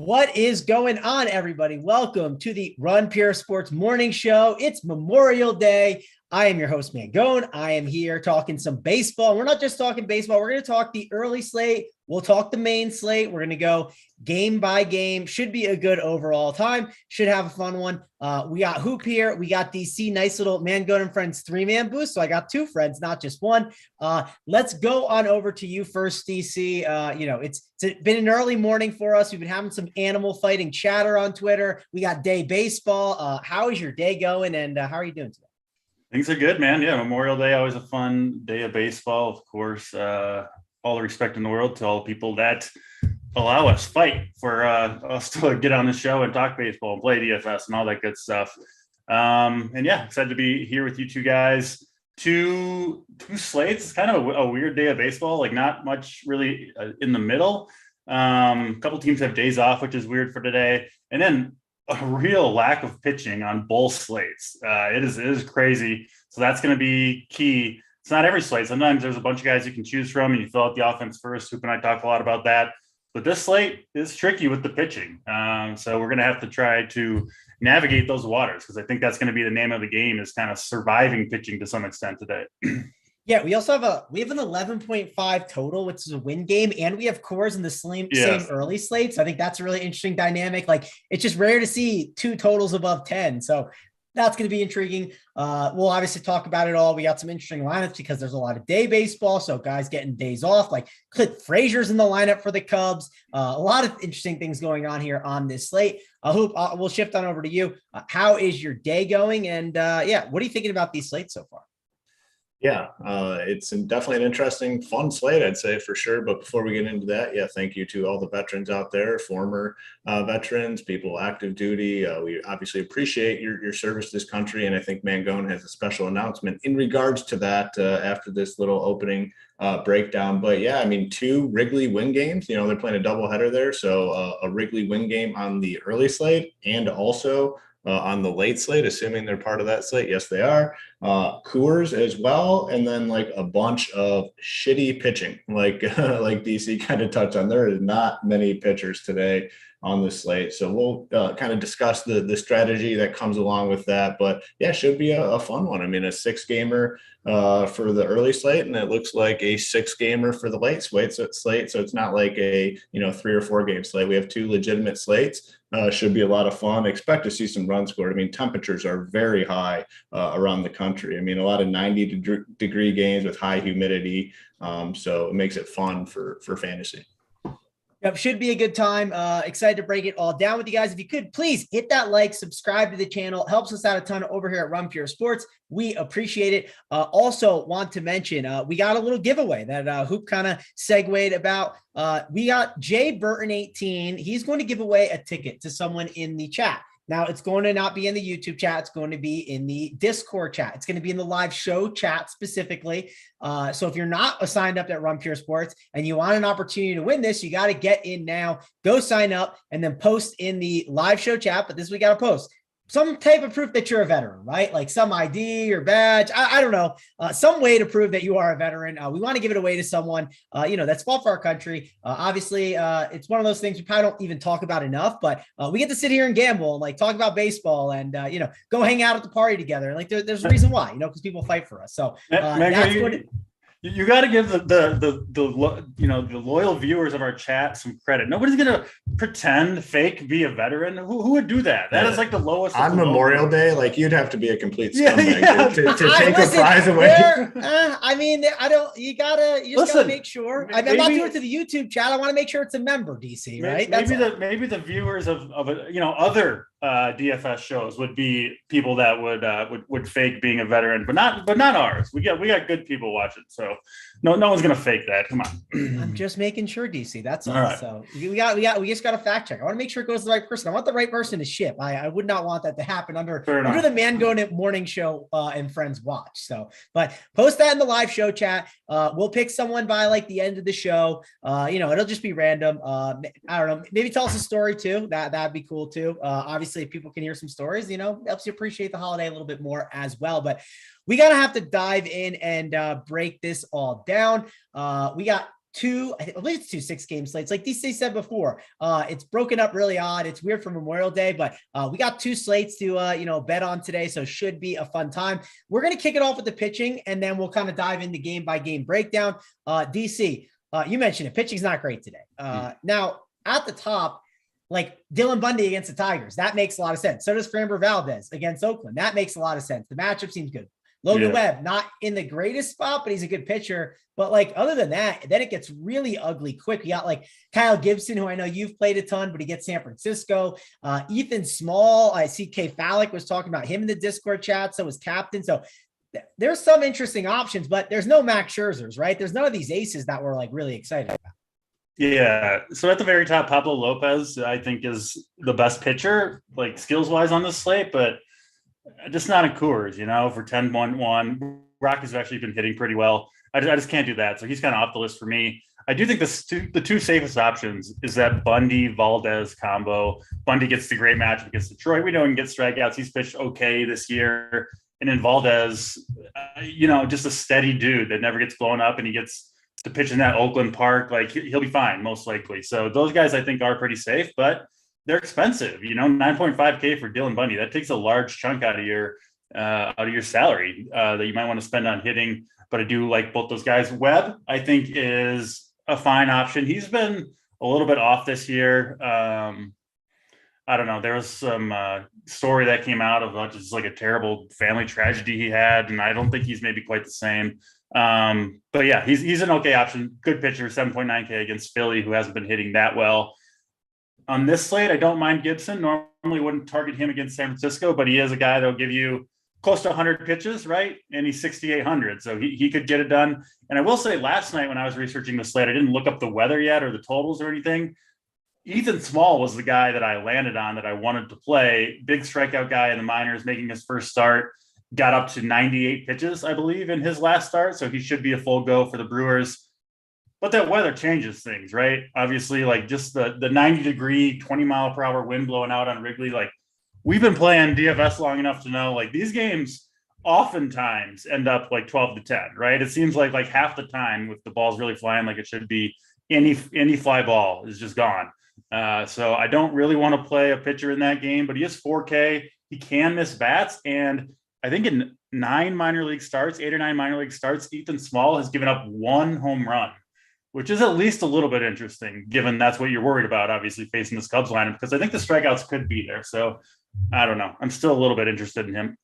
What is going on, everybody? Welcome to the Run Pure Sports Morning Show. It's Memorial Day. I am your host, Mangone. I am here talking some baseball. We're not just talking baseball. We're going to talk the early slate. We'll talk the main slate. We're going to go game by game. Should be a good overall time. Should have a fun one. We got Hoop here. We got DC. Nice little Mangone and Friends 3-man boost. So I got two friends, not just one. Let's go on over to you first, DC. It's been an early morning for us. We've been having some animal fighting chatter on Twitter. We got day baseball. How is your day going? And how are you doing today? Things are good, man. Yeah, Memorial Day, always a fun day of baseball. Of course, all the respect in the world to all the people that allow us fight for us to get on the show and talk baseball and play DFS and all that good stuff. And yeah, excited to be here with you two guys. Two slates. It's kind of a weird day of baseball, like not much really in the middle. A couple teams have days off, which is weird for today. And then a real lack of pitching on both slates. It is crazy. So that's going to be key. It's not every slate. Sometimes there's a bunch of guys you can choose from and you fill out the offense first. Hoop and I talk a lot about that. But this slate is tricky with the pitching. So we're going to have to try to navigate those waters because I think that's going to be the name of the game, is kind of surviving pitching to some extent today. Yeah, we also have an 11.5 total, which is a win game, and we have Coors in the same early slates. I think that's a really interesting dynamic. Like, it's just rare to see two totals above 10. So that's going to be intriguing. We'll obviously talk about it all. We got some interesting lineups because there's a lot of day baseball. So guys getting days off, like Clint Frazier's in the lineup for the Cubs. A lot of interesting things going on here on this slate. Hoop, we'll shift on over to you. How is your day going? And what are you thinking about these slates so far? Yeah, it's definitely an interesting, fun slate, I'd say, for sure. But before we get into that, thank you to all the veterans out there, former veterans, people active duty. We obviously appreciate your service to this country. And I think Mangone has a special announcement in regards to that after this little opening breakdown. But yeah, I mean, 2 Wrigley win games, they're playing a doubleheader there. So a Wrigley win game on the early slate and also on the late slate, assuming they're part of that slate. Yes, they are. Coors as well. And then like a bunch of shitty pitching, like DC kind of touched on. There is not many pitchers today on the slate. So we'll kind of discuss the strategy that comes along with that. But yeah, should be a fun one. I mean, a 6-gamer for the early slate, and it looks like a 6-gamer for the late slate. So it's not like a 3 or 4 game slate. We have 2 legitimate slates. Should be a lot of fun. Expect to see some runs scored. I mean, temperatures are very high around the country. I mean, a lot of 90-degree games with high humidity. So it makes it fun for fantasy. Yep, should be a good time. Excited to break it all down with you guys. If you could, please hit that like, subscribe to the channel. It helps us out a ton over here at Run Pure Sports. We appreciate it. Also want to mention, we got a little giveaway that Hoop kind of segued about. We got Jay Burton 18. He's going to give away a ticket to someone in the chat. Now, it's going to not be in the YouTube chat. It's going to be in the Discord chat. It's going to be in the live show chat specifically. So if you're not signed up at Run Pure Sports and you want an opportunity to win this, you got to get in now. Go sign up and then post in the live show chat. But this we got to post some type of proof that you're a veteran, right? Like some ID or badge. I don't know. Some way to prove that you are a veteran. We want to give it away to someone, that's fought for our country. Obviously, it's one of those things we probably don't even talk about enough, but we get to sit here and gamble and like talk about baseball and, go hang out at the party together. Like there's a reason why, because people fight for us. So you got to give the loyal viewers of our chat some credit. Nobody's gonna pretend fake be a veteran. Who would do that? That is like the lowest on Memorial Day. Like you'd have to be a complete scumbag to take the prize away. You gotta make sure. I'm not doing it to the YouTube chat. I want to make sure it's a member, DC. Right? Maybe the viewers of other DFS shows would be people that would fake being a veteran, but not ours. We got good people watching, so no one's gonna fake that. Come on. I'm just making sure, DC. That's all. Right. So we just got to fact check. I want to make sure it goes to the right person. I want the right person to ship. I would not want that to happen under the Mangone Morning Show and Friends watch. So, but post that in the live show chat. We'll pick someone by like the end of the show. It'll just be random. I don't know. Maybe tell us a story too. That'd be cool too. Obviously, if people can hear some stories, helps you appreciate the holiday a little bit more as well. But we gotta have to dive in and break this all down. We got I believe it's 2 6-game slates. Like DC said before, it's broken up really odd. It's weird for Memorial Day, but we got 2 slates to, bet on today. So should be a fun time. We're going to kick it off with the pitching, and then we'll kind of dive into game by game breakdown. DC, you mentioned it. Pitching's not great today. Now at the top, like Dylan Bundy against the Tigers, that makes a lot of sense. So does Framber Valdez against Oakland. That makes a lot of sense. The matchup seems good. Logan Webb, not in the greatest spot, but he's a good pitcher. But like, other than that, then it gets really ugly quick. You got like Kyle Gibson, who I know you've played a ton, but he gets San Francisco. Ethan Small, I see K Fallick was talking about him in the Discord chat. So was Captain. So there's some interesting options, but there's no Max Scherzers, right? There's none of these aces that we're like really excited about. Yeah. So at the very top, Pablo Lopez, I think, is the best pitcher, like skills wise on this slate, but just not in Coors, for 10-1-1. Rockies have actually been hitting pretty well. I just can't do that. So he's kind of off the list for me. I do think the two safest options is that Bundy-Valdez combo. Bundy gets the great matchup against Detroit. We know he can get strikeouts. He's pitched okay this year. And then Valdez, just a steady dude that never gets blown up, and he gets to pitch in that Oakland park. Like he'll be fine, most likely. So those guys I think are pretty safe, but they're expensive, 9.5K for Dylan Bundy. That takes a large chunk out of your salary that you might want to spend on hitting. But I do like both those guys. Webb, I think, is a fine option. He's been a little bit off this year. I don't know. There was some story that came out of just like a terrible family tragedy he had, and I don't think he's maybe quite the same. But yeah, he's an okay option. Good pitcher, 7.9K against Philly, who hasn't been hitting that well. On this slate, I don't mind Gibson. Normally wouldn't target him against San Francisco, but he is a guy that'll give you close to 100 pitches, right? And he's 6,800, so he could get it done. And I will say, last night when I was researching the slate, I didn't look up the weather yet or the totals or anything. Ethan Small was the guy that I landed on that I wanted to play. Big strikeout guy in the minors, making his first start. Got up to 98 pitches, I believe, in his last start, so he should be a full go for the Brewers. But that weather changes things, right? Obviously, like just the 90-degree, 20-mile-per-hour wind blowing out on Wrigley. Like, we've been playing DFS long enough to know, like, these games oftentimes end up like 12-10, right? It seems like half the time, with the balls really flying like it should be, any fly ball is just gone. So I don't really want to play a pitcher in that game, but he is 4K. He can miss bats, and I think in 8 or 9 minor league starts, Ethan Small has given up 1 home run, which is at least a little bit interesting, given that's what you're worried about, obviously, facing this Cubs lineup, because I think the strikeouts could be there. So I don't know. I'm still a little bit interested in him.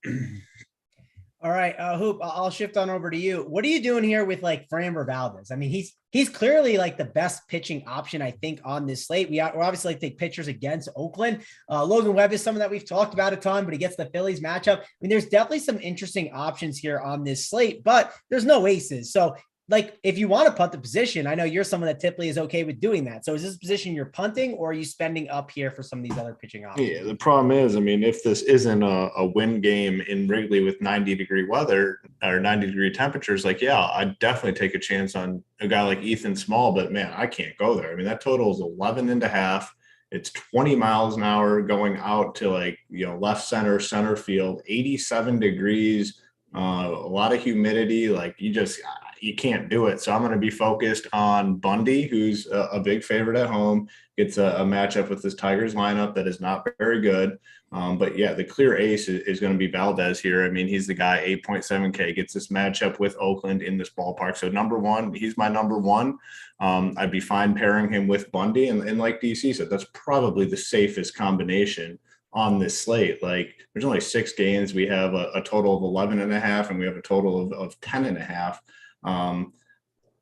All right, Hoop, I'll shift on over to you. What are you doing here with like Framber Valdez? I mean, he's clearly like the best pitching option, I think, on this slate. We're obviously like take pitchers against Oakland. Logan Webb is someone that we've talked about a ton, but he gets the Phillies matchup. I mean, there's definitely some interesting options here on this slate, but there's no aces. So like, if you want to punt the position, I know you're someone that typically is okay with doing that. So is this position you're punting, or are you spending up here for some of these other pitching options? Yeah, the problem is, I mean, if this isn't a win game in Wrigley with 90-degree weather or 90-degree temperatures, like, yeah, I'd definitely take a chance on a guy like Ethan Small, but man, I can't go there. I mean, that total is 11.5. It's 20 miles an hour going out to left center field, 87 degrees, a lot of humidity. Like, you can't do it. So I'm going to be focused on Bundy, who's a big favorite at home. Gets a matchup with this Tigers lineup that is not very good. But yeah, the clear ace is going to be Valdez here. I mean, he's the guy, 8.7K, gets this matchup with Oakland in this ballpark. So number one, he's my number one. I'd be fine pairing him with Bundy. And like DC said, that's probably the safest combination on this slate. Like, there's only 6 games. We have a total of 11.5, and we have a total of 10.5.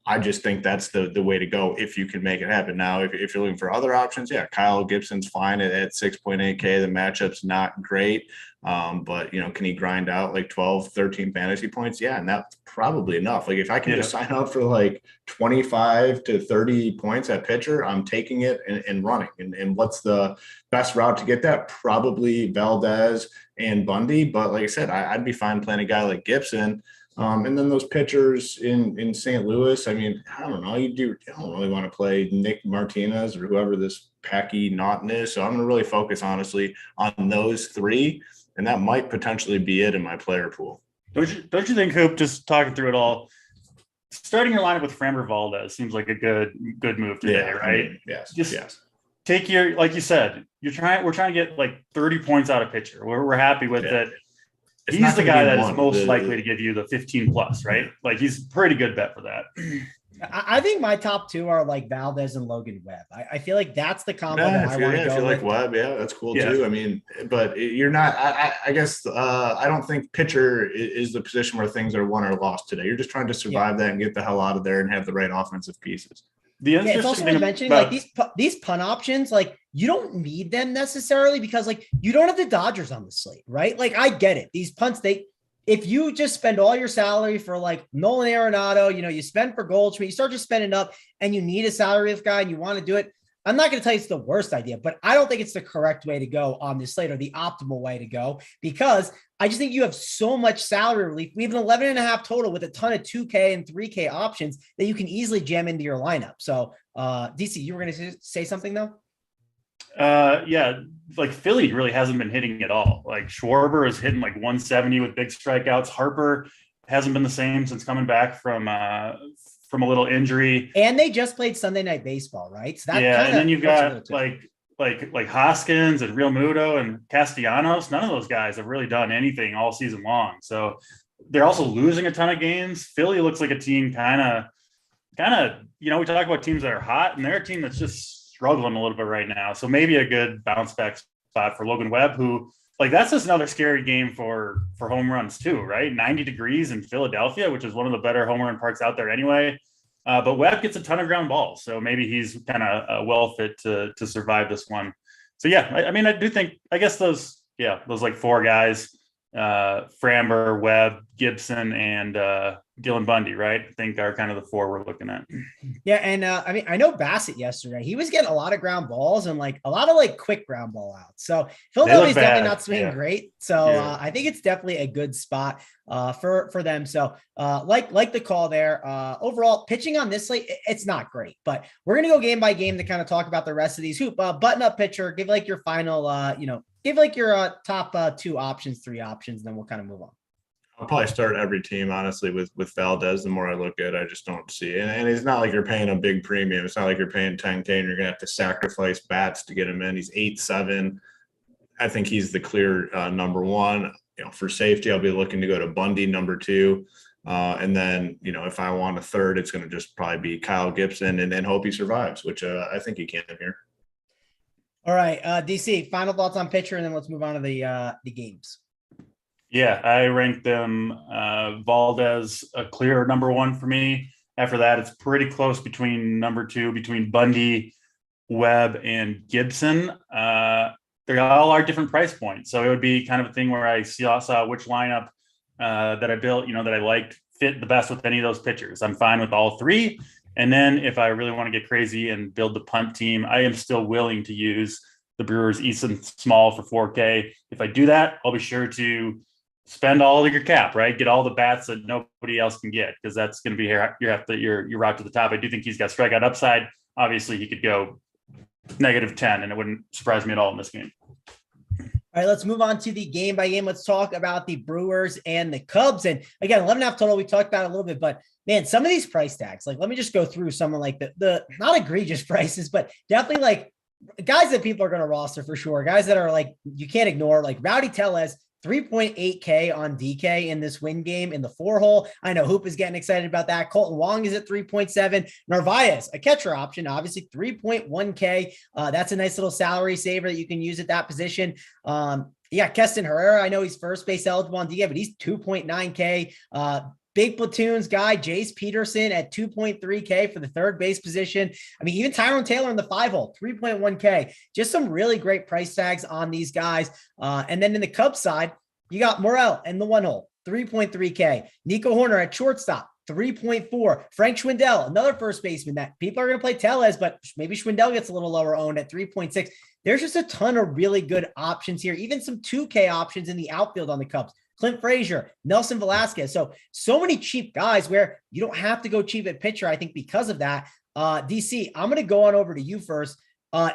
I just think that's the way to go if you can make it happen. Now, if you're looking for other options, yeah, Kyle Gibson's fine at 6.8K. The matchup's not great, but can he grind out like 12, 13 fantasy points? Yeah, and that's probably enough. Like, if I can just sign up for like 25 to 30 points at pitcher, I'm taking it and running. And what's the best route to get that? Probably Valdez and Bundy. But like I said, I'd be fine playing a guy like Gibson. And then those pitchers in St. Louis, I mean, I don't know. You don't really want to play Nick Martinez or whoever this Packy Naughton is. So I'm going to really focus, honestly, on those 3. And that might potentially be it in my player pool. Don't you think, Hoop, just talking through it all, starting your lineup with Framber Valdez seems like a good move today, right? I mean, yes. Take your, like you said, we're trying to get like 30 points out of pitcher. We're happy with it. He's the guy that is most likely to give you the 15 plus, right? Like he's a pretty good bet for that. I think my top two are like Valdez and Logan Webb. I feel like that's the combo that I want to go if you with. like Webb, that's cool too. I mean, but you're not. I guess I don't think pitcher is the position where things are won or lost today. You're just trying to survive that and get the hell out of there and have the right offensive pieces. It's also worth mentioning like these punt options, like you don't need them necessarily because like you don't have the Dodgers on the slate, right? Like I get it. These punts, if you just spend all your salary for like Nolan Arenado, you spend for Goldschmidt, you start just spending up and you need a salary of guy and you want to do it. I'm not going to tell you it's the worst idea, but I don't think it's the correct way to go on this slate or the optimal way to go because I just think you have so much salary relief. We have an 11.5 total with a ton of 2K and 3K options that you can easily jam into your lineup. So DC, you were going to say something though? Like Philly really hasn't been hitting at all. Like Schwarber is hitting like 170 with big strikeouts. Harper hasn't been the same since coming back from a little injury. And they just played Sunday Night Baseball, right? So that and then you've got like Hoskins and Real Muto and Castellanos. None of those guys have really done anything all season long. So they're also losing a ton of games. Philly looks like a team kind of, we talk about teams that are hot, and they're a team that's just struggling a little bit right now. So maybe a good bounce back spot for Logan Webb, who like that's just another scary game for home runs too, right? 90 degrees in Philadelphia, which is one of the better home run parks out there anyway. But Webb gets a ton of ground balls. So maybe he's kind of well fit to survive this one. So I mean, I do think, I guess those like four guys, Framber, Webb, Gibson, and Dylan Bundy, right? I think are kind of the four we're looking at. Yeah. And I mean, I know Bassett yesterday, he was getting a lot of ground balls and like a lot of like quick ground ball outs. So Philadelphia's definitely not swinging great. So I think it's definitely a good spot for them. So like the call there, overall pitching on this slate, it's not great, but we're going to go game by game to kind of talk about the rest of these hoop button up pitcher, give like your final, give like your top two options, three options, and then we'll kind of move on. I'll probably start every team, honestly, with Valdez. The more I look at it, I just don't see it. And it's not like you're paying a big premium. It's not like you're paying 10K and you're going to have to sacrifice bats to get him in. He's 8-7. I think he's the clear number one. For safety, I'll be looking to go to Bundy, number two. And then, if I want a third, it's going to just probably be Kyle Gibson and then hope he survives, which I think he can here. All right, DC, final thoughts on pitcher, and then let's move on to the games. Yeah, I ranked them Valdez a clear number one for me. After that, it's pretty close between number two, between Bundy, Webb, and Gibson. They all are different price points. So it would be kind of a thing where I saw which lineup that I built, that I liked fit the best with any of those pitchers. I'm fine with all three. And then if I really want to get crazy and build the punt team, I am still willing to use the Brewers Easton Small for 4K. If I do that, I'll be sure to spend all of your cap, right? Get all the bats that nobody else can get, because that's going to be your route to the top. I do think he's got strikeout upside. Obviously, he could go -10, and it wouldn't surprise me at all in this game. All right, let's move on to the game by game. Let's talk about the Brewers and the Cubs. And again, 11.5 total. We talked about it a little bit, but man, some of these price tags, like let me just go through some of like the not egregious prices, but definitely like guys that people are going to roster for sure. Guys that are like, you can't ignore, like Rowdy Tellez, 3.8K on DK in this win game in the 4-hole. I know Hoop is getting excited about that. Colton Wong is at 3.7. Narvaez, a catcher option, obviously 3.1K. That's a nice little salary saver that you can use at that position. Keston Herrera, I know he's first base eligible on DK, but he's 2.9K. Big platoons guy, Jace Peterson at 2.3K for the third base position. I mean, even Tyrone Taylor in the 5-hole, 3.1K. Just some really great price tags on these guys. And then in the Cubs side, you got Morel in the 1-hole, 3.3K. Nico Horner at shortstop, 3.4. Frank Schwindel, another first baseman that people are going to play Tellez, but maybe Schwindel gets a little lower owned at 3.6. There's just a ton of really good options here. Even some 2K options in the outfield on the Cubs. Clint Frazier, Nelson Velasquez. So many cheap guys where you don't have to go cheap at pitcher, I think, because of that. DC, I'm going to go on over to you first.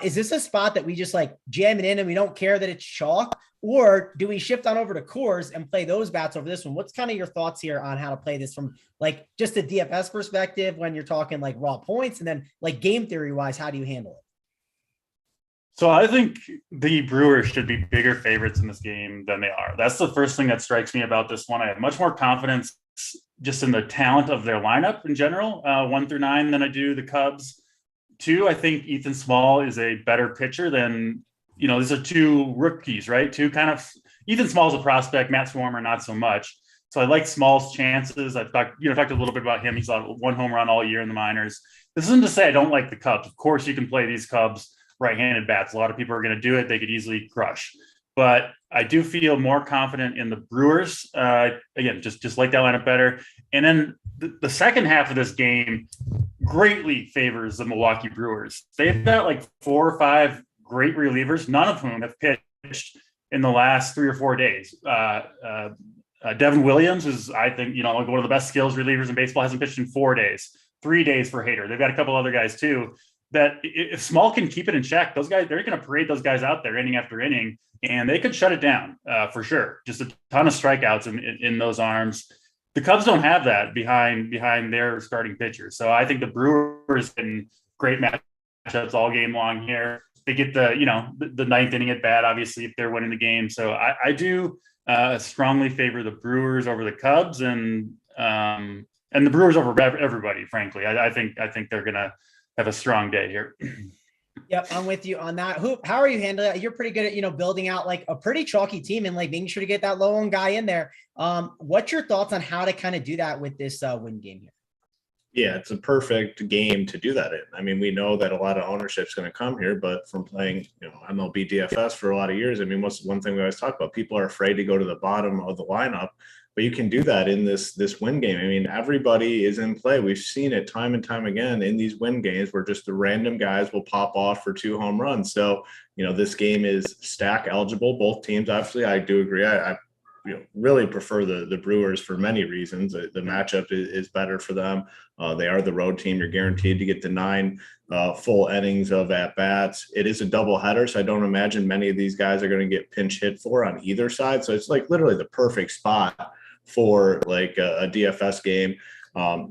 Is this a spot that we just like jam it in and we don't care that it's chalk? Or do we shift on over to Coors and play those bats over this one? What's kind of your thoughts here on how to play this from like just a DFS perspective when you're talking like raw points, and then like game theory wise, how do you handle it? So I think the Brewers should be bigger favorites in this game than they are. That's the first thing that strikes me about this one. I have much more confidence just in the talent of their lineup in general, 1 through 9, than I do the Cubs. 2, I think Ethan Small is a better pitcher than, these are 2 rookies, right? 2 kind of, Ethan Small's a prospect, Matt Swarmer not so much. So I like Small's chances. I've talked a little bit about him. He's on 1 home run all year in the minors. This isn't to say I don't like the Cubs. Of course, you can play these Cubs right-handed bats. A lot of people are going to do it. They could easily crush. But I do feel more confident in the Brewers. Again, just like that lineup better. And then the second half of this game greatly favors the Milwaukee Brewers. They've got like 4 or 5 great relievers, none of whom have pitched in the last 3 or 4 days. Devin Williams is, I think, like one of the best skills relievers in baseball, hasn't pitched in 4 days, 3 days for Hader. They've got a couple other guys too, that if Small can keep it in check, those guys, they're going to parade those guys out there inning after inning, and they could shut it down for sure. Just a ton of strikeouts in those arms. The Cubs don't have that behind their starting pitchers. So I think the Brewers in great matchups all game long here. They get the ninth inning at bat, obviously, if they're winning the game. So I do strongly favor the Brewers over the Cubs, and the Brewers over everybody, frankly. I think they're going to have a strong day here. Yep, I'm with you on that. How are you handling it? You're pretty good at, building out like a pretty chalky team and like making sure to get that low owned guy in there. What's your thoughts on how to kind of do that with this win game here? Yeah, it's a perfect game to do that in. I mean, we know that a lot of ownership is going to come here, but from playing, MLB DFS for a lot of years, I mean, what's one thing we always talk about? People are afraid to go to the bottom of the lineup, but you can do that in this win game. I mean, everybody is in play. We've seen it time and time again in these win games where just the random guys will pop off for 2 home runs. So, this game is stack eligible. Both teams, obviously, I do agree. I really prefer the Brewers for many reasons. The matchup is better for them. They are the road team. You're guaranteed to get the 9 full innings of at-bats. It is a doubleheader, so I don't imagine many of these guys are going to get pinch hit for on either side. So it's like literally the perfect spot for like a DFS game.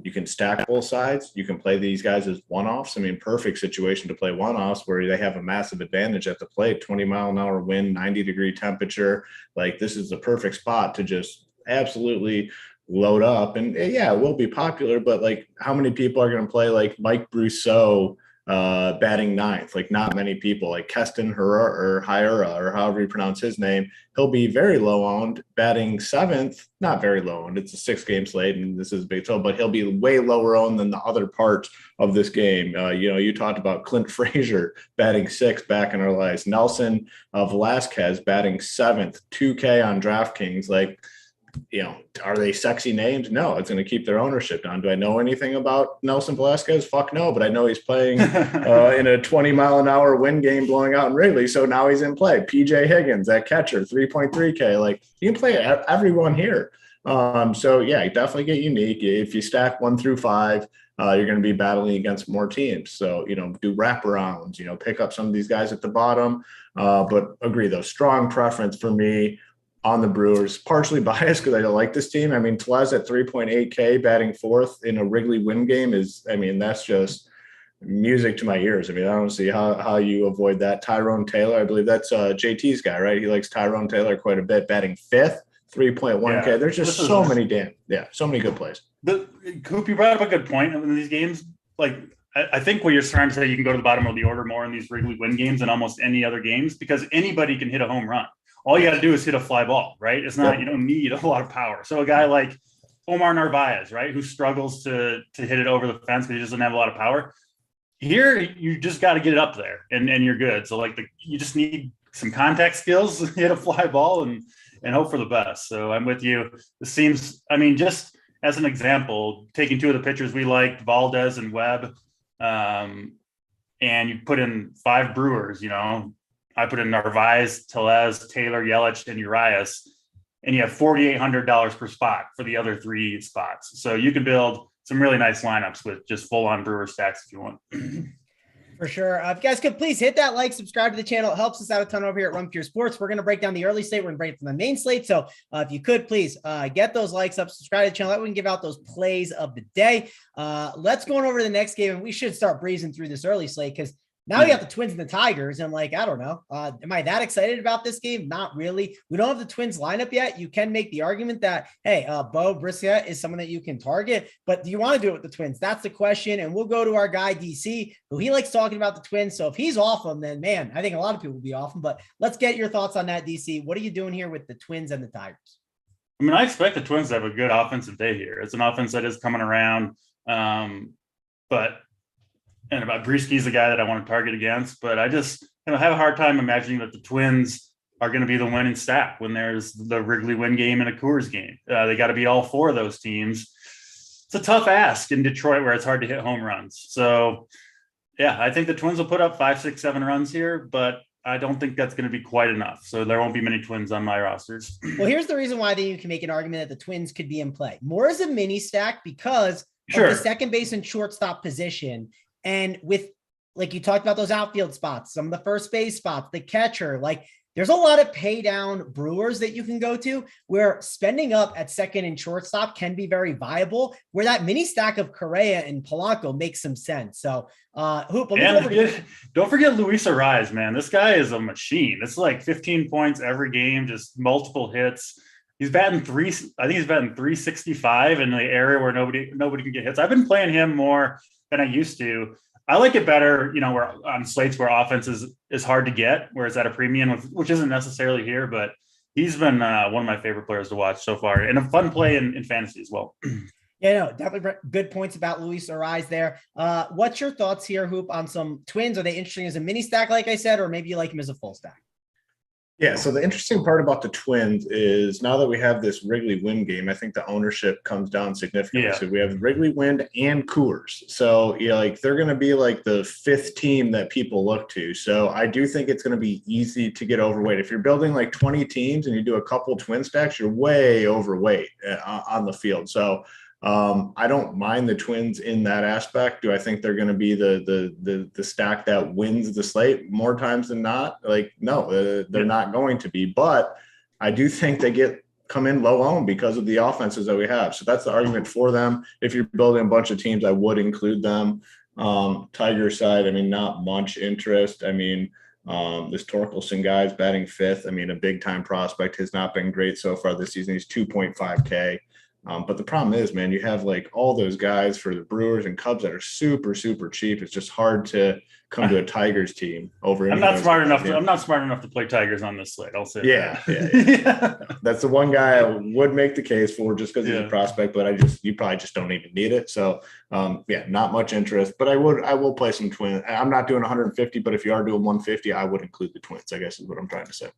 You can stack both sides. You can play these guys as one-offs. I mean, perfect situation to play one-offs where they have a massive advantage at the plate, 20-mile-an-hour wind, 90-degree temperature. Like, this is the perfect spot to just absolutely load up. And yeah, it will be popular, but like, how many people are going to play like Mike Brousseau batting 9th? Like, not many people. Like Keston Hiura, or however you pronounce his name, he'll be very low owned, batting 7th. Not very low owned. It's a 6-game slate, and this is a big total, but he'll be way lower owned than the other parts of this game. You talked about Clint Frazier batting 6th back in our lives. Nelson Velasquez batting 7th, 2K on DraftKings. Like, are they sexy names? No, it's going to keep their ownership down. Do I know anything about Nelson Velasquez? Fuck no, but I know he's playing in a 20-mile-an-hour wind game blowing out in Wrigley, so now he's in play. PJ Higgins, that catcher, 3.3K. Like, you can play everyone here. So, yeah, definitely get unique. If you stack 1 through 5, you're going to be battling against more teams. So, do wraparounds, pick up some of these guys at the bottom. But agree, though, strong preference for me on the Brewers, partially biased because I don't like this team. I mean, Tellez at 3.8K batting 4th in a Wrigley win game that's just music to my ears. I mean, I don't see how you avoid that. Tyrone Taylor, I believe that's JT's guy, right? He likes Tyrone Taylor quite a bit, batting 5th, 3.1K. Yeah, there's just so many good plays. Coop, you brought up a good point in these games. Like, I think what you're trying to say, you can go to the bottom of the order more in these Wrigley win games than almost any other games, because anybody can hit a home run. All you got to do is hit a fly ball, right? It's not, you don't need a lot of power. So a guy like Omar Narvaez, right, who struggles to hit it over the fence because he doesn't have a lot of power. Here, you just got to get it up there and you're good. So like you just need some contact skills, hit a fly ball and hope for the best. So I'm with you. This seems, I mean, just as an example, taking 2 of the pitchers we liked, Valdez and Webb, and you put in 5 Brewers, I put in Narvaez, Tellez, Taylor, Yelich, and Urias, and you have $4,800 per spot for the other 3 spots. So you can build some really nice lineups with just full-on Brewer stacks if you want. For sure. If you guys could please hit that like, subscribe to the channel. It helps us out a ton over here at Run Pure Sports. We're going to break down the early slate. We're going to break it from the main slate. So if you could please get those likes up, subscribe to the channel. That we can give out those plays of the day. Let's go on over to the next game. And we should start breezing through this early slate because now you got the Twins and the Tigers. And I don't know. Am I that excited about this game? Not really. We don't have the Twins lineup yet. You can make the argument that, hey, Bo Briscia is someone that you can target, but do you want to do it with the Twins? That's the question. And we'll go to our guy, DC, who he likes talking about the Twins. So if he's off them, then man, I think a lot of people will be off them, but let's get your thoughts on that, DC. What are you doing here with the Twins and the Tigers? I mean, I expect the Twins to have a good offensive day here. It's an offense that is coming around. And about Brieski's the guy that I want to target against, but I just have a hard time imagining that the Twins are going to be the winning stack when there's the Wrigley win game and a Coors game. They got to beat all four of those teams. It's a tough ask in Detroit where it's hard to hit home runs. So yeah, I think the Twins will put up 5, 6, 7 runs here, but I don't think that's going to be quite enough. So there won't be many Twins on my rosters. Well, here's the reason why I think you can make an argument that the Twins could be in play more as a mini stack because of the second base and shortstop position. And with, like you talked about those outfield spots, some of the first base spots, the catcher, there's a lot of pay down Brewers that you can go to where spending up at second and shortstop can be very viable, where that mini stack of Correa and Polanco makes some sense. So, Hoop, don't forget Luis Ariz, man. This guy is a machine. It's 15 points every game, just multiple hits. He's batting 365 in the area where nobody can get hits. I've been playing him more than I used to. I like it better, where on slates where offense is hard to get, where it's at a premium, which isn't necessarily here, but he's been one of my favorite players to watch so far and a fun play in fantasy as well. Yeah, no, definitely good points about Luis Ariz there. What's your thoughts here, Hoop, on some Twins? Are they interesting as a mini stack, like I said, or maybe you like him as a full stack? Yeah, so the interesting part about the Twins is now that we have this Wrigley Wind game, I think the ownership comes down significantly. Yeah. So we have Wrigley Wind and Coors. So they're going to be the fifth team that people look to. So I do think it's going to be easy to get overweight. If you're building 20 teams and you do a couple Twin stacks, you're way overweight on the field. So I don't mind the Twins in that aspect. Do I think they're going to be the stack that wins the slate more times than not? No, they're not going to be. But I do think they come in low owned because of the offenses that we have. So that's the argument for them. If you're building a bunch of teams, I would include them. Tiger side, not much interest. This Torkelson guy is batting fifth. A big time prospect, has not been great so far this season. He's 2.5K. But the problem is, man, you have all those guys for the Brewers and Cubs that are super, super cheap. It's just hard to come to a Tigers team over. I'm not smart enough to play Tigers on this slate. I'll say yeah. That's the one guy I would make the case for just because he's a prospect, but you probably just don't even need it. So not much interest, but I will play some Twins. I'm not doing 150, but if you are doing 150, I would include the Twins, I guess is what I'm trying to say.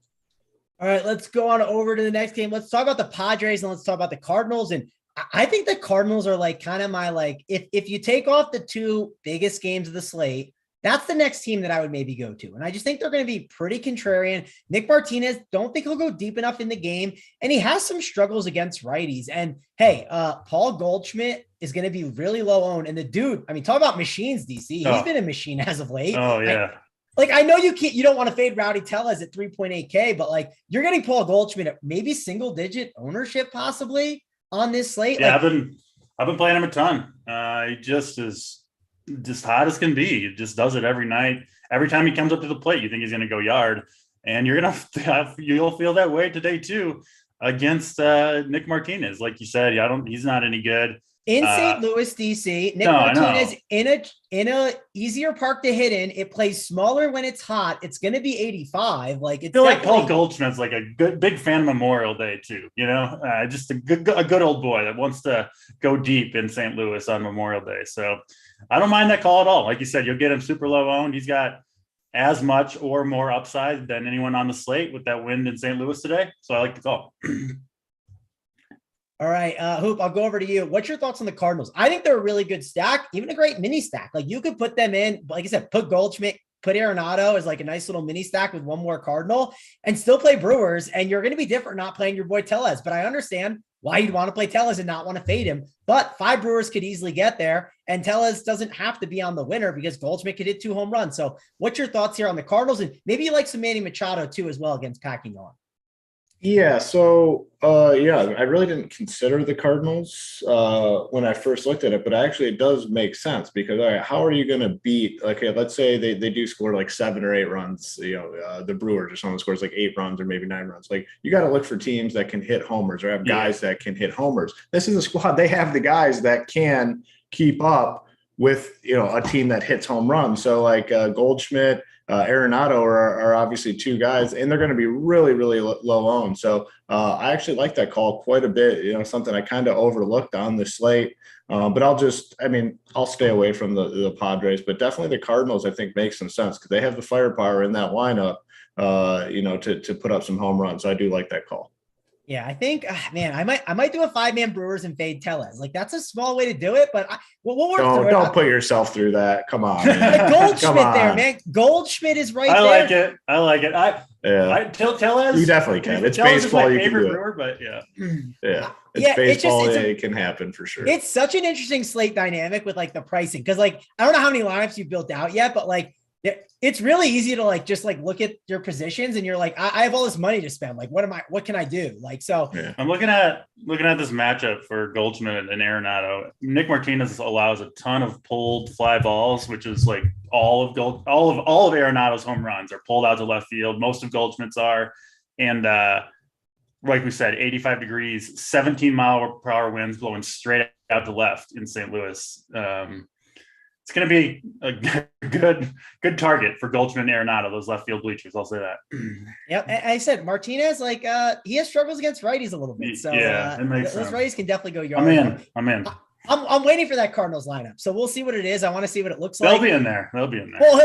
All right, let's go on over to the next game. Let's talk about the Padres and let's talk about the Cardinals. And I think the Cardinals are kind of my, if you take off the two biggest games of the slate, that's the next team that I would maybe go to. And I just think they're going to be pretty contrarian. Nick Martinez, don't think he'll go deep enough in the game. And he has some struggles against righties. And hey, Paul Goldschmidt is going to be really low owned. And the dude, talk about machines, DC. He's been a machine as of late. Oh, yeah. I know you don't want to fade Rowdy Tellez at 3.8K, but you're getting Paul Goldschmidt at maybe single digit ownership possibly on this slate. Yeah, I've been playing him a ton. He just is just hot as can be. He just does it every night. Every time he comes up to the plate, you think he's going to go yard, and you'll feel that way today too against Nick Martinez. Like you said, he's not any good. In St. Louis, DC, Nick Martinez in a easier park to hit in. It plays smaller when it's hot. It's going to be 85. I feel like Paul Goldschmidt's a big fan of Memorial Day too. Just a good old boy that wants to go deep in St. Louis on Memorial Day. So I don't mind that call at all. Like you said, you'll get him super low owned. He's got as much or more upside than anyone on the slate with that win in St. Louis today. So I like the call. All right, Hoop, I'll go over to you. What's your thoughts on the Cardinals? I think they're a really good stack, even a great mini stack. You could put them in, like I said, put Goldschmidt, put Arenado as a nice little mini stack with one more Cardinal and still play Brewers. And you're going to be different not playing your boy Tellez. But I understand why you'd want to play Tellez and not want to fade him. But 5 Brewers could easily get there. and Tellez doesn't have to be on the winner because Goldschmidt could hit 2 home runs. So what's your thoughts here on the Cardinals? And maybe you like some Manny Machado too, as well, against packing on. Yeah. So, I really didn't consider the Cardinals when I first looked at it, but actually it does make sense because, all right, how are you going to beat, like, let's say they do score like 7 or 8 runs, the Brewers or someone scores like 8 runs or maybe 9 runs. Like, you got to look for teams that can hit homers or have guys that can hit homers. This is a squad. They have the guys that can keep up with, a team that hits home runs. So like Goldschmidt, Arenado are obviously 2 guys, and they're going to be really, really low owned. So I actually like that call quite a bit. Something I kind of overlooked on the slate. But I'll stay away from the Padres, but definitely the Cardinals, I think, makes some sense because they have the firepower in that lineup, to put up some home runs. So I do like that call. Yeah, I think, man, I might do a 5-man Brewers and fade Tellez. Like, that's a small way to do it, but we'll work through it. Don't put yourself through that. Come on. Goldschmidt there, man. Goldschmidt is right there. I like it. Tellez. You definitely can. It's Tellez baseball. You can do Brewer, but yeah. It's baseball. It can happen for sure. It's such an interesting slate dynamic with like the pricing. Cause like, I don't know how many lineups you've built out yet, but like, it's really easy to like just like look at your positions and you're like, I have all this money to spend. Like, what can I do? Like, so I'm looking at this matchup for Goldschmidt and Arenado. Nick Martinez allows a ton of pulled fly balls, which is like all of Arenado's home runs are pulled out to left field. Most of Goldschmidt's are, and like we said, 85 degrees, 17-mile-per-hour winds blowing straight out to left in St. Louis. It's going to be a good target for Goldschmidt and Arenado, those left field bleachers. I'll say that. Yep. And I said Martinez, like he has struggles against righties a little bit. So those righties can definitely go yard. I'm in. I'm waiting for that Cardinals lineup. So we'll see what it is. I want to see what it looks like. They'll be in there. Well,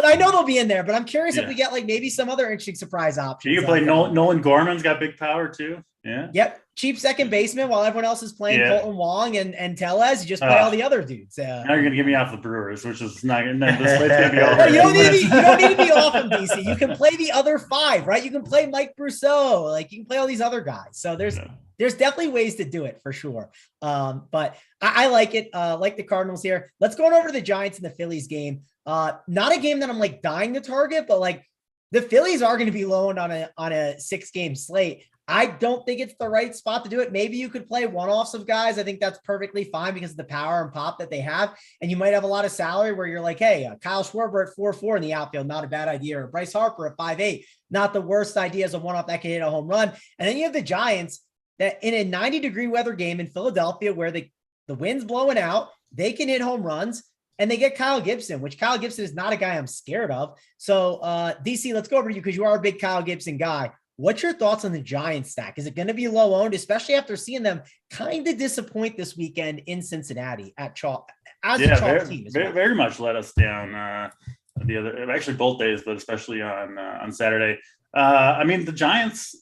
I know they'll be in there, but I'm curious if we get like maybe some other interesting surprise options. You can play Nolan Gorman's got big power too. Yeah. Yep. Cheap second baseman while everyone else is playing Colton Wong and Tellez. You just play all the other dudes. Now you're gonna get me off the Brewers, which is not. This slate's gonna be over. No, you don't need to be off from DC. You can play the other 5, right? You can play Mike Brousseau. Like you can play all these other guys. So there's definitely ways to do it for sure. But I like it. Like the Cardinals here. Let's go on over to the Giants and the Phillies game. Not a game that I'm like dying to target, but like the Phillies are going to be low on a 6-game slate. I don't think it's the right spot to do it. Maybe you could play one-offs of guys. I think that's perfectly fine because of the power and pop that they have. And you might have a lot of salary where you're like, hey, Kyle Schwarber at 4.4 in the outfield, not a bad idea. Or Bryce Harper at 5.8, not the worst idea as a one-off that can hit a home run. And then you have the Giants that in a 90-degree weather game in Philadelphia where the wind's blowing out, they can hit home runs. And they get Kyle Gibson, which Kyle Gibson is not a guy I'm scared of. So DC, let's go over to you because you are a big Kyle Gibson guy. What's your thoughts on the Giants stack? Is it going to be low owned, especially after seeing them kind of disappoint this weekend in Cincinnati at Chalk as a Chalk team? Very much let us down actually both days, but especially on Saturday. The Giants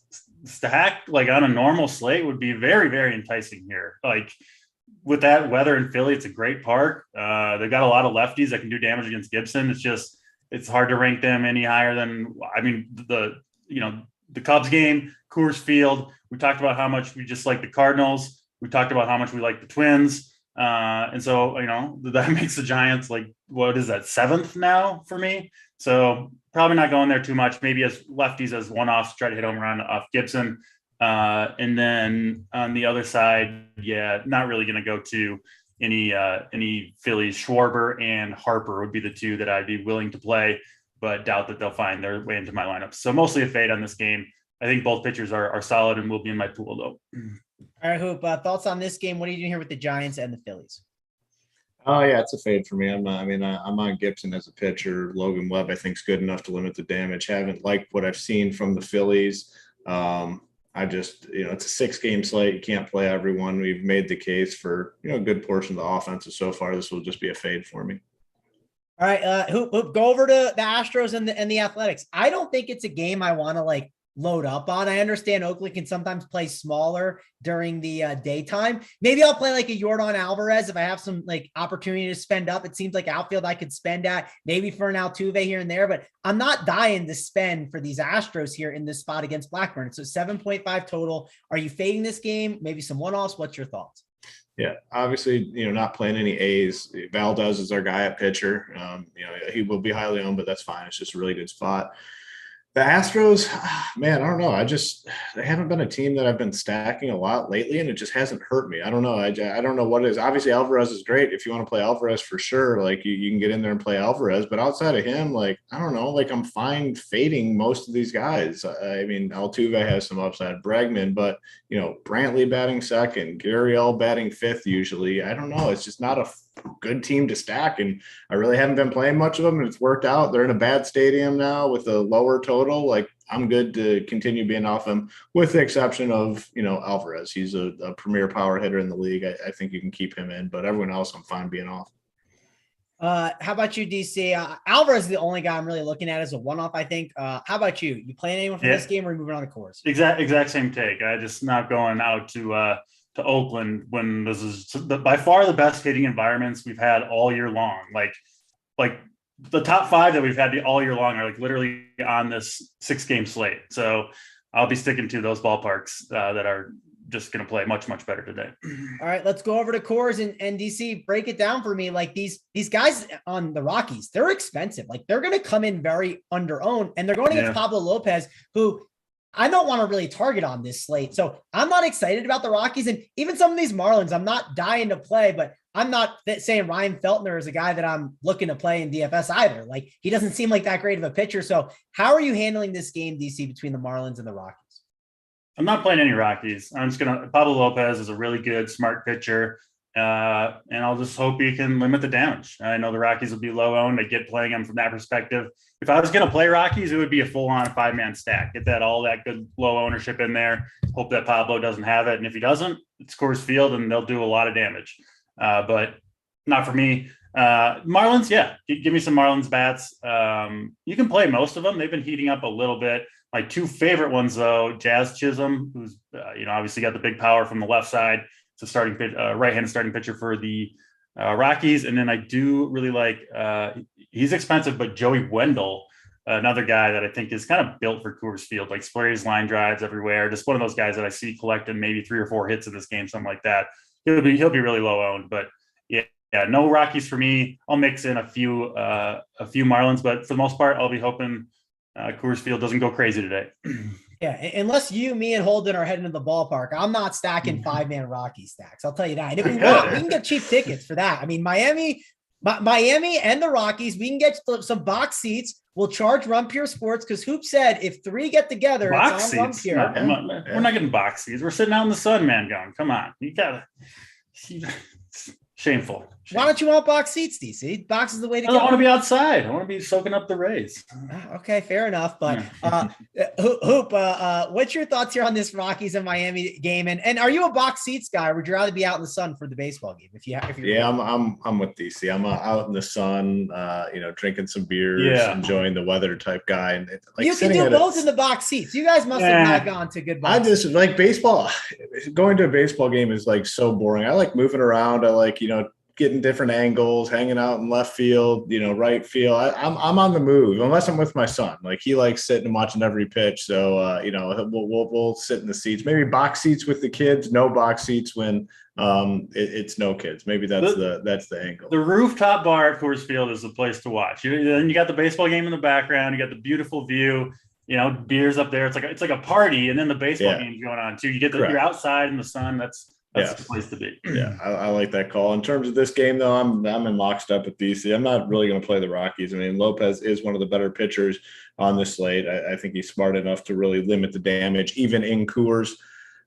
stack like on a normal slate would be very, very enticing here. Like with that weather in Philly, it's a great park. They've got a lot of lefties that can do damage against Gibson. It's hard to rank them any higher than the Cubs game, Coors Field. We talked about how much we just like the Cardinals. We talked about how much we like the Twins. And so, that makes the Giants like, what is that, 7th now for me? So probably not going there too much, maybe as lefties as one-offs, try to hit home run off Gibson. And then on the other side, not really going to go to any Phillies. Schwarber and Harper would be the 2 that I'd be willing to play, but doubt that they'll find their way into my lineup. So mostly a fade on this game. I think both pitchers are solid and will be in my pool though. All right, Hoop, thoughts on this game? What are you doing here with the Giants and the Phillies? Oh yeah, it's a fade for me. I'm on Gibson as a pitcher. Logan Webb, I think, is good enough to limit the damage. Haven't liked what I've seen from the Phillies. It's a 6-game slate. You can't play everyone. We've made the case for, a good portion of the offenses so far. This will just be a fade for me. All right, Hoop, go over to the Astros and the Athletics. I don't think it's a game I want to like load up on. I understand Oakland can sometimes play smaller during the daytime. Maybe I'll play like a Yordan Alvarez if I have some like opportunity to spend up. It seems like outfield I could spend at, maybe for an Altuve here and there, but I'm not dying to spend for these Astros here in this spot against Blackburn. It's a 7.5 total. Are you fading this game? Maybe some one-offs. What's your thoughts? Yeah, obviously, not playing any A's. Valdez is our guy at pitcher. He will be highly owned, but that's fine. It's just a really good spot. The Astros, man, I don't know. They haven't been a team that I've been stacking a lot lately, and it just hasn't hurt me. I don't know. I don't know what it is. Obviously, Alvarez is great. If you want to play Alvarez for sure, like you can get in there and play Alvarez. But outside of him, like, I don't know, like I'm fine fading most of these guys. I mean, Altuve has some upside, Bregman, but, Brantley batting second, Gurriel batting fifth usually. I don't know. It's just not a good team to stack, and I really haven't been playing much of them, and it's worked out. They're in a bad stadium now with a lower total. Like, I'm good to continue being off them, with the exception of Alvarez. He's a premier power hitter in the league. I think you can keep him in, but everyone else I'm fine being off. How about you, DC? Alvarez is the only guy I'm really looking at as a one-off, I think. How about you? You playing anyone for this game, or are you moving on to Coors? Exact same take. I just not going out to Oakland when this is by far the best hitting environments we've had all year long. Like the top 5 that we've had all year long are like literally on this 6-game slate. So I'll be sticking to those ballparks that are just going to play much, much better today. All right, let's go over to Coors and DC. Break it down for me. Like these guys on the Rockies, they're expensive. Like they're going to come in very under-owned, and they're going against Pablo Lopez, who I don't want to really target on this slate. So I'm not excited about the Rockies, and even some of these Marlins, I'm not dying to play, but I'm not saying Ryan Feltner is a guy that I'm looking to play in DFS either. Like he doesn't seem like that great of a pitcher. So how are you handling this game, DC, between the Marlins and the Rockies? I'm not playing any Rockies. Pablo Lopez is a really good, smart pitcher. And I'll just hope he can limit the damage. I know the Rockies will be low owned. I get playing them from that perspective. If I was going to play Rockies, it would be a full on 5-man stack. Get all that good low ownership in there. Hope that Pablo doesn't have it. And if he doesn't, it's Coors Field and they'll do a lot of damage. But not for me. Marlins, give me some Marlins bats. You can play most of them. They've been heating up a little bit. My 2 favorite ones, though, Jazz Chisholm, who's obviously got the big power from the left side. It's a right-handed starting pitcher for the Rockies. And then I do really like he's expensive, but Joey Wendell, another guy that I think is kind of built for Coors Field, like sprays line drives everywhere. Just one of those guys that I see collecting maybe 3 or 4 hits in this game, something like that. He'll be really low owned, but no Rockies for me. I'll mix in a few Marlins, but for the most part, I'll be hoping Coors Field doesn't go crazy today. Yeah, unless you, me, and Holden are heading to the ballpark, I'm not stacking 5-man Rocky stacks. I'll tell you that. And if we want, we can get cheap tickets for that. I mean, Miami and the Rockies, we can get some box seats. We'll charge Run Pure Sports because Hoop said if 3 get together, box it's on seats. Run Pure. We're not getting box seats. We're sitting out in the sun, man. Going, come on, you gotta. Shameful. Why don't you want box seats, DC? Box is the way to go. I want to be outside. I want to be soaking up the rays. Okay, fair enough. But Hoop, what's your thoughts here on this Rockies and Miami game? And are you a box seats guy, or would you rather be out in the sun for the baseball game? I'm with DC. I'm out in the sun, drinking some beers, enjoying the weather type guy. And you can do both in the box seats. You guys must have not gone to good box. I just like baseball. Going to a baseball game is like so boring. I like moving around. I like, getting different angles, hanging out in left field, right field. I'm on the move unless I'm with my son. Like he likes sitting and watching every pitch. So we'll sit in the seats. Maybe box seats with the kids. No box seats when it's no kids. Maybe that's the angle. The rooftop bar at Coors Field is the place to watch. Then you got the baseball game in the background. You got the beautiful view. Beers up there. It's like a party, and then the baseball game's going on too. You're outside in the sun. That's the place to be. Yeah, I like that call. In terms of this game, though, I'm in lockstep with DC. I'm not really going to play the Rockies. I mean, Lopez is one of the better pitchers on this slate. I think he's smart enough to really limit the damage, even in Coors.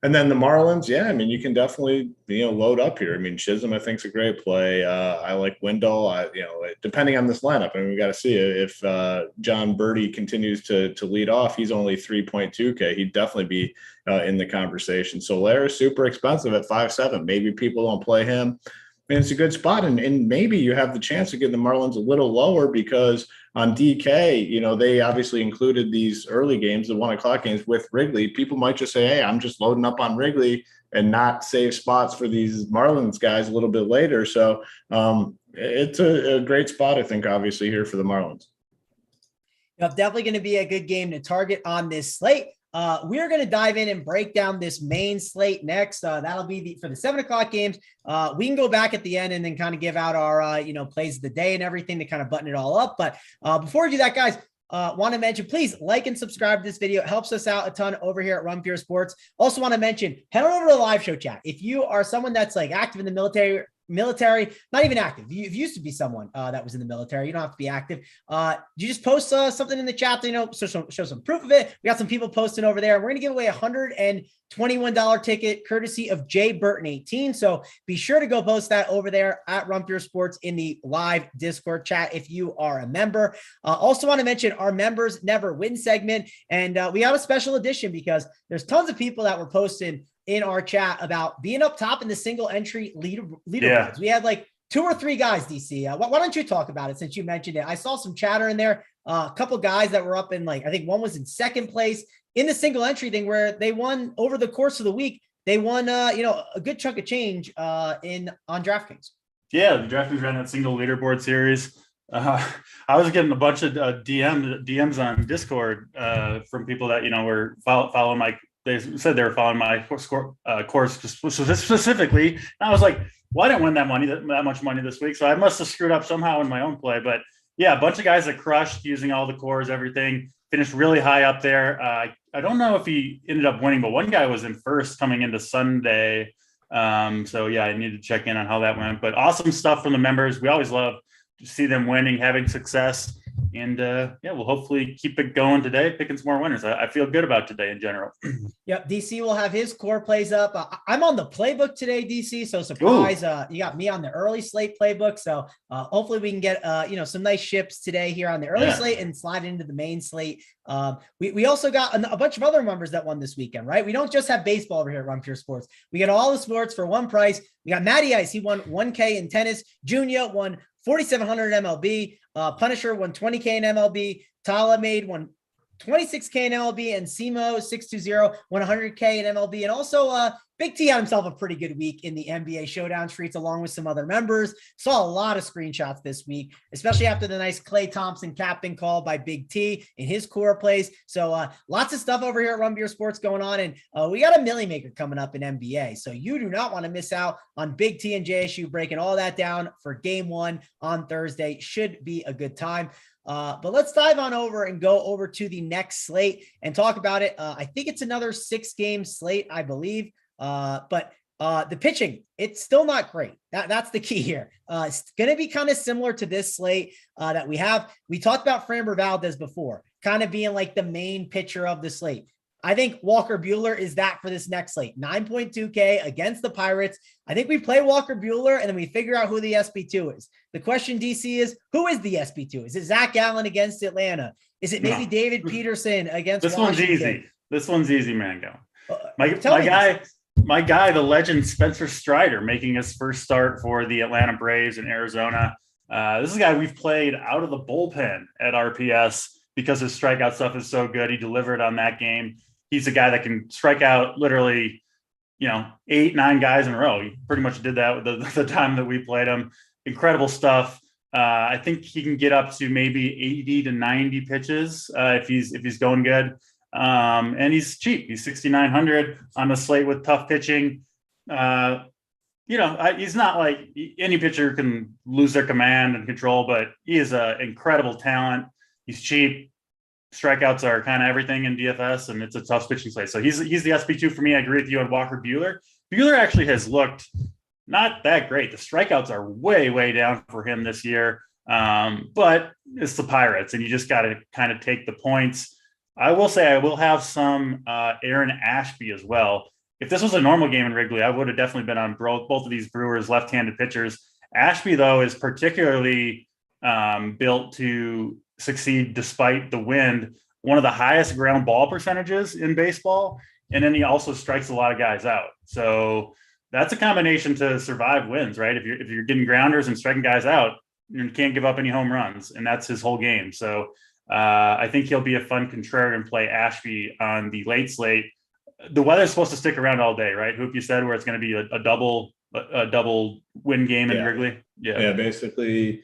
And then the Marlins, you can definitely, load up here. I mean, Chisholm, I think, is a great play. I like Wendell. Depending on this lineup, we got to see if John Birdie continues to lead off. He's only 3.2K. He'd definitely be in the conversation. Soler is super expensive at 5.7. Maybe people don't play him. And it's a good spot. And maybe you have the chance of getting the Marlins a little lower because on DK, they obviously included these early games, the 1:00 games with Wrigley. People might just say, hey, I'm just loading up on Wrigley and not save spots for these Marlins guys a little bit later. So it's a great spot, I think, obviously here for the Marlins. Definitely going to be a good game to target on this slate. we're going to dive in and break down this main slate next. That'll be for the 7:00 games. We can go back at the end and then kind of give out our, plays of the day and everything to kind of button it all up. But before we do that, guys, want to mention, please like and subscribe to this video. It helps us out a ton over here at Run Pure Sports. Also want to mention, head on over to the live show chat. If you are someone that's like active in the military, not even active. You used to be someone that was in the military. You don't have to be active. You just post something in the chat to, show some proof of it. We got some people posting over there. We're going to give away $121 ticket courtesy of Jay Burton 18. So be sure to go post that over there at Run Pure Sports in the live Discord chat if you are a member. Also want to mention our members never win segment. And we have a special edition because there's tons of people that were posting in our chat about being up top in the single entry leaderboards. Yeah. We had like 2 or 3 guys, DC. Why don't you talk about it since you mentioned it? I saw some chatter in there. A couple guys that were up in I think one was in second place in the single entry thing where they won over the course of the week. They won, a good chunk of change on DraftKings. Yeah, the DraftKings ran that single leaderboard series. I was getting a bunch of DMs on Discord from people that, were following my. They said they were following my course specifically. And I was like, well, I didn't win that much money this week. So I must have screwed up somehow in my own play. But yeah, a bunch of guys that crushed using all the cores, everything, finished really high up there. I don't know if he ended up winning, but one guy was in first coming into Sunday. So yeah, I need to check in on how that went. But awesome stuff from the members. We always love to see them winning, having success. And we'll hopefully keep it going today, picking some more winners. I feel good about today in general. Yep, DC will have his core plays up. I'm on the playbook today, DC. So surprise, you got me on the early slate playbook. So hopefully we can get some nice ships today here on the early slate and slide into the main slate. We also got a bunch of other members that won this weekend, right? We don't just have baseball over here at Run Pure Sports. We got all the sports for one price. We got Matty Ice. He won $1K in tennis. Junior won 4,700 MLB. Punisher won 20K in MLB. Tala made won 26K in MLB, and Simo 620 won 100K in MLB. And also Big T had himself a pretty good week in the NBA Showdown streets along with some other members. Saw a lot of screenshots this week, especially after the nice Klay Thompson captain call by Big T in his core plays. So lots of stuff over here at Run Pure Sports going on. And we got a Millie Maker coming up in NBA. So you do not want to miss out on Big T and JSU breaking all that down for game 1 on Thursday. Should be a good time. But let's dive on over and go over to the next slate and talk about it. I think it's another 6-game slate, I believe. But the pitching, it's still not great. That's the key here. It's going to be kind of similar to this slate that we have. We talked about Framber Valdez before, kind of being like the main pitcher of the slate. I think Walker Buehler is that for this next slate. 9.2K against the Pirates. I think we play Walker Buehler and then we figure out who the SB2 is. The question, DC, is who is the SB2? Is it Zach Allen against Atlanta? Is it maybe David Peterson against This Washington? One's easy. This one's easy, Mangone. My guy, the legend Spencer Strider, making his first start for the Atlanta Braves in Arizona. This is a guy we've played out of the bullpen at RPS because his strikeout stuff is so good. He delivered on that game. He's a guy that can strike out literally, 8, 9 guys in a row. He pretty much did that with the time that we played him. Incredible stuff. I think he can get up to maybe 80 to 90 pitches if he's going good. And he's cheap. He's 6,900 on the slate with tough pitching. He's not like any pitcher can lose their command and control, but he is an incredible talent. He's cheap. Strikeouts are kind of everything in DFS, and it's a tough pitching slate. So he's the SB2 for me. I agree with you on Walker Buehler. Buehler actually has looked not that great. The strikeouts are way, way down for him this year. But it's the Pirates, and you just got to kind of take the points. I will say I will have some Aaron Ashby as well. If this was a normal game in Wrigley, I would have definitely been on both of these Brewers left-handed pitchers. Ashby, though, is particularly built to succeed despite the wind. One of the highest ground ball percentages in baseball, and then he also strikes a lot of guys out. So that's a combination to survive wins, right? If you're getting grounders and striking guys out, you can't give up any home runs, and that's his whole game. So I think he'll be a fun contrarian play, Ashby, on the late slate. The weather's supposed to stick around all day, right? Hoop, you said where it's going to be a double win game in Wrigley. Yeah, basically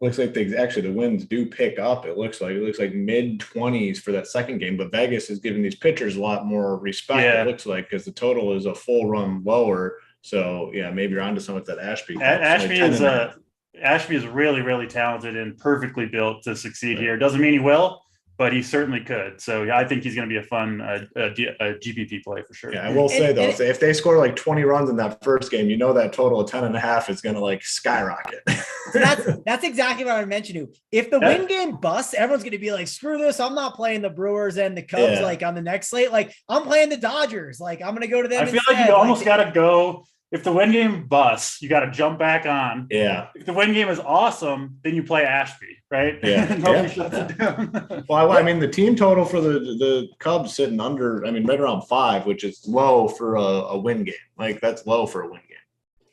Looks like the winds do pick up. It looks like mid-20s for that second game, but Vegas is giving these pitchers a lot more respect. Yeah. It looks like, because the total is a full run lower. So yeah, maybe you're onto something with that Ashby. Ashby is really, really talented and perfectly built to succeed here. Doesn't mean he will, but he certainly could. So yeah, I think he's going to be a fun GPP play for sure. Yeah, I will say though, if they score like 20 runs in that first game, that total of 10.5 is going to like skyrocket. So that's exactly what I mentioned to. If the win game busts, everyone's going to be like, screw this. I'm not playing the Brewers and the Cubs like on the next slate. Like I'm playing the Dodgers. Like I'm going to go to them. I feel like you almost got to go. If the win game busts, you got to jump back on. Yeah. If the win game is awesome, then you play Ashby, right? Yeah. Nobody shuts it down. Well, I mean, the team total for the Cubs sitting under, right around 5, which is low for a win game. Like that's low for a win game.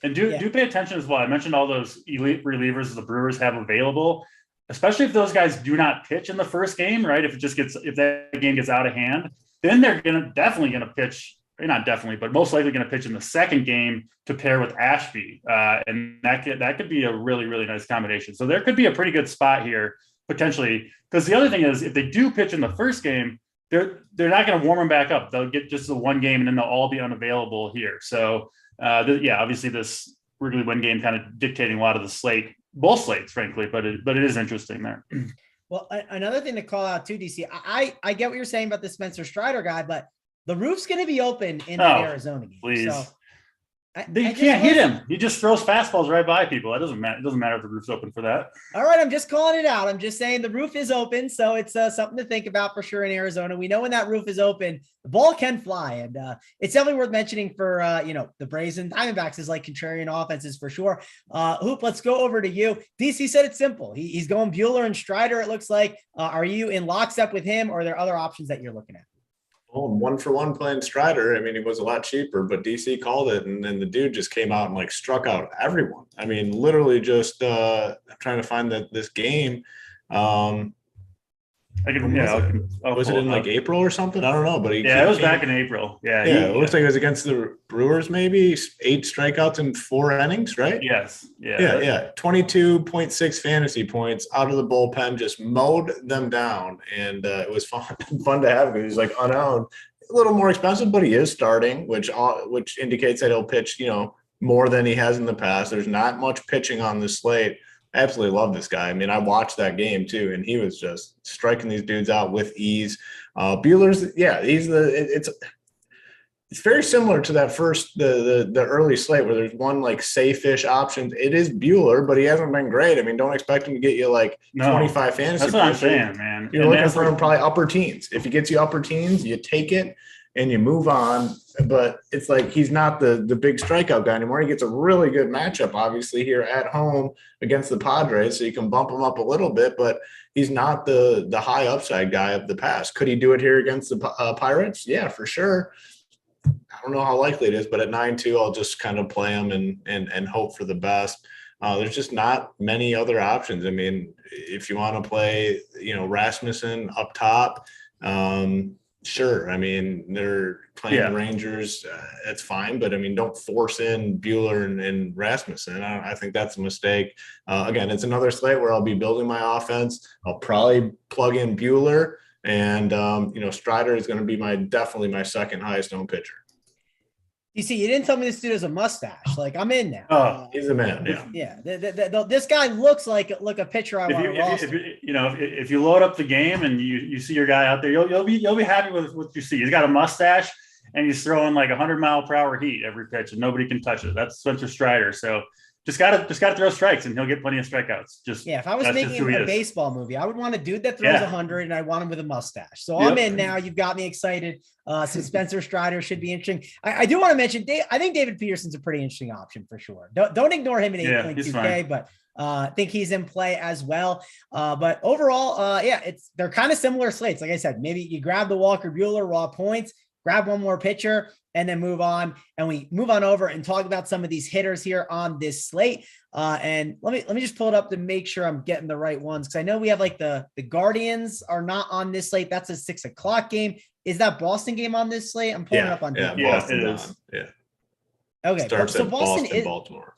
And do pay attention as well. I mentioned all those elite relievers the Brewers have available, especially if those guys do not pitch in the first game, right? If that game gets out of hand, then they're definitely gonna pitch. Not definitely, but most likely going to pitch in the second game to pair with Ashby. And that could be a really, really nice combination. So there could be a pretty good spot here potentially, because the other thing is if they do pitch in the first game, they're not going to warm them back up. They'll get just the one game and then they'll all be unavailable here. So obviously this Wrigley win game kind of dictating a lot of the slate, both slates, frankly, but it is interesting there. Well, another thing to call out too, DC, I get what you're saying about the Spencer Strider guy, but the roof's going to be open in the Arizona game. Please. So you can't hit him. He just throws fastballs right by people. It doesn't matter. It doesn't matter if the roof's open for that. All right. I'm just calling it out. I'm just saying the roof is open. So it's something to think about for sure in Arizona. We know when that roof is open, the ball can fly. And it's definitely worth mentioning for, the Braves and Diamondbacks is like contrarian offenses for sure. Hoop, let's go over to you. DC said it's simple. He's going Buehler and Strider, it looks like. Are you in lockstep with him, or are there other options that you're looking at? Well, 1-for-1 playing Strider. I mean, he was a lot cheaper, but DC called it, and then the dude just came out and like struck out everyone. I mean, literally just trying to find this game. Was it in like April or something? I don't know, but it was back in April. It looks like it was against the Brewers, maybe 8 strikeouts in 4 innings, right? Yes. Yeah. 22.6 fantasy points out of the bullpen, just mowed them down, and it was fun to have because he's like unowned, a little more expensive, but he is starting, which indicates that he'll pitch, more than he has in the past. There's not much pitching on the slate. I absolutely love this guy. I mean, I watched that game too, and he was just striking these dudes out with ease. Buehler's, it's very similar to that the early slate where there's one like safe-ish option. It is Buehler, but he hasn't been great. I mean, don't expect him to get you like 25 fantasy. That's what I'm saying, man. You're looking for him probably upper teens. If he gets you upper teens, you take it and you move on. But it's like he's not the big strikeout guy anymore. He gets a really good matchup, obviously, here at home against the Padres, so you can bump him up a little bit, but he's not the high upside guy of the past. Could he do it here against the Pirates? Yeah, for sure. I don't know how likely it is, but at 9-2, I'll just kind of play him and hope for the best. There's just not many other options. I mean, if you want to play, Rasmussen up top, sure. I mean, they're playing the Rangers. That's fine. But, I mean, don't force in Buehler and Rasmussen. I think that's a mistake. Again, it's another slate where I'll be building my offense. I'll probably plug in Buehler. And, Strider is going to be definitely my second highest owned pitcher. You see, you didn't tell me this dude has a mustache. Like, I'm in now. Oh, he's a man. Yeah. This guy looks like a pitcher I want to roster. If you load up the game and you see your guy out there, you'll be happy with what you see. He's got a mustache and he's throwing like 100-mile-per-hour heat every pitch, and nobody can touch it. That's Spencer Strider. So just gotta throw strikes, and he'll get plenty of strikeouts. If I was making a baseball movie, I would want a dude that throws 100, and I want him with a mustache. So I'm in now. You've got me excited. So Spencer Strider should be interesting. I do want to mention, I think David Peterson's a pretty interesting option for sure. Don't ignore him in 8.2K, but I think he's in play as well. But overall, they're kind of similar slates. Like I said, maybe you grab the Walker Buehler raw points, grab one more pitcher, and then move on. And we move on over and talk about some of these hitters here on this slate. And let me just pull it up to make sure I'm getting the right ones, because I know we have like the Guardians are not on this slate. That's a 6:00 game. Is that Boston game on this slate? I'm pulling it up on Boston. It is. Yeah. Okay. Starts so at Boston, Baltimore.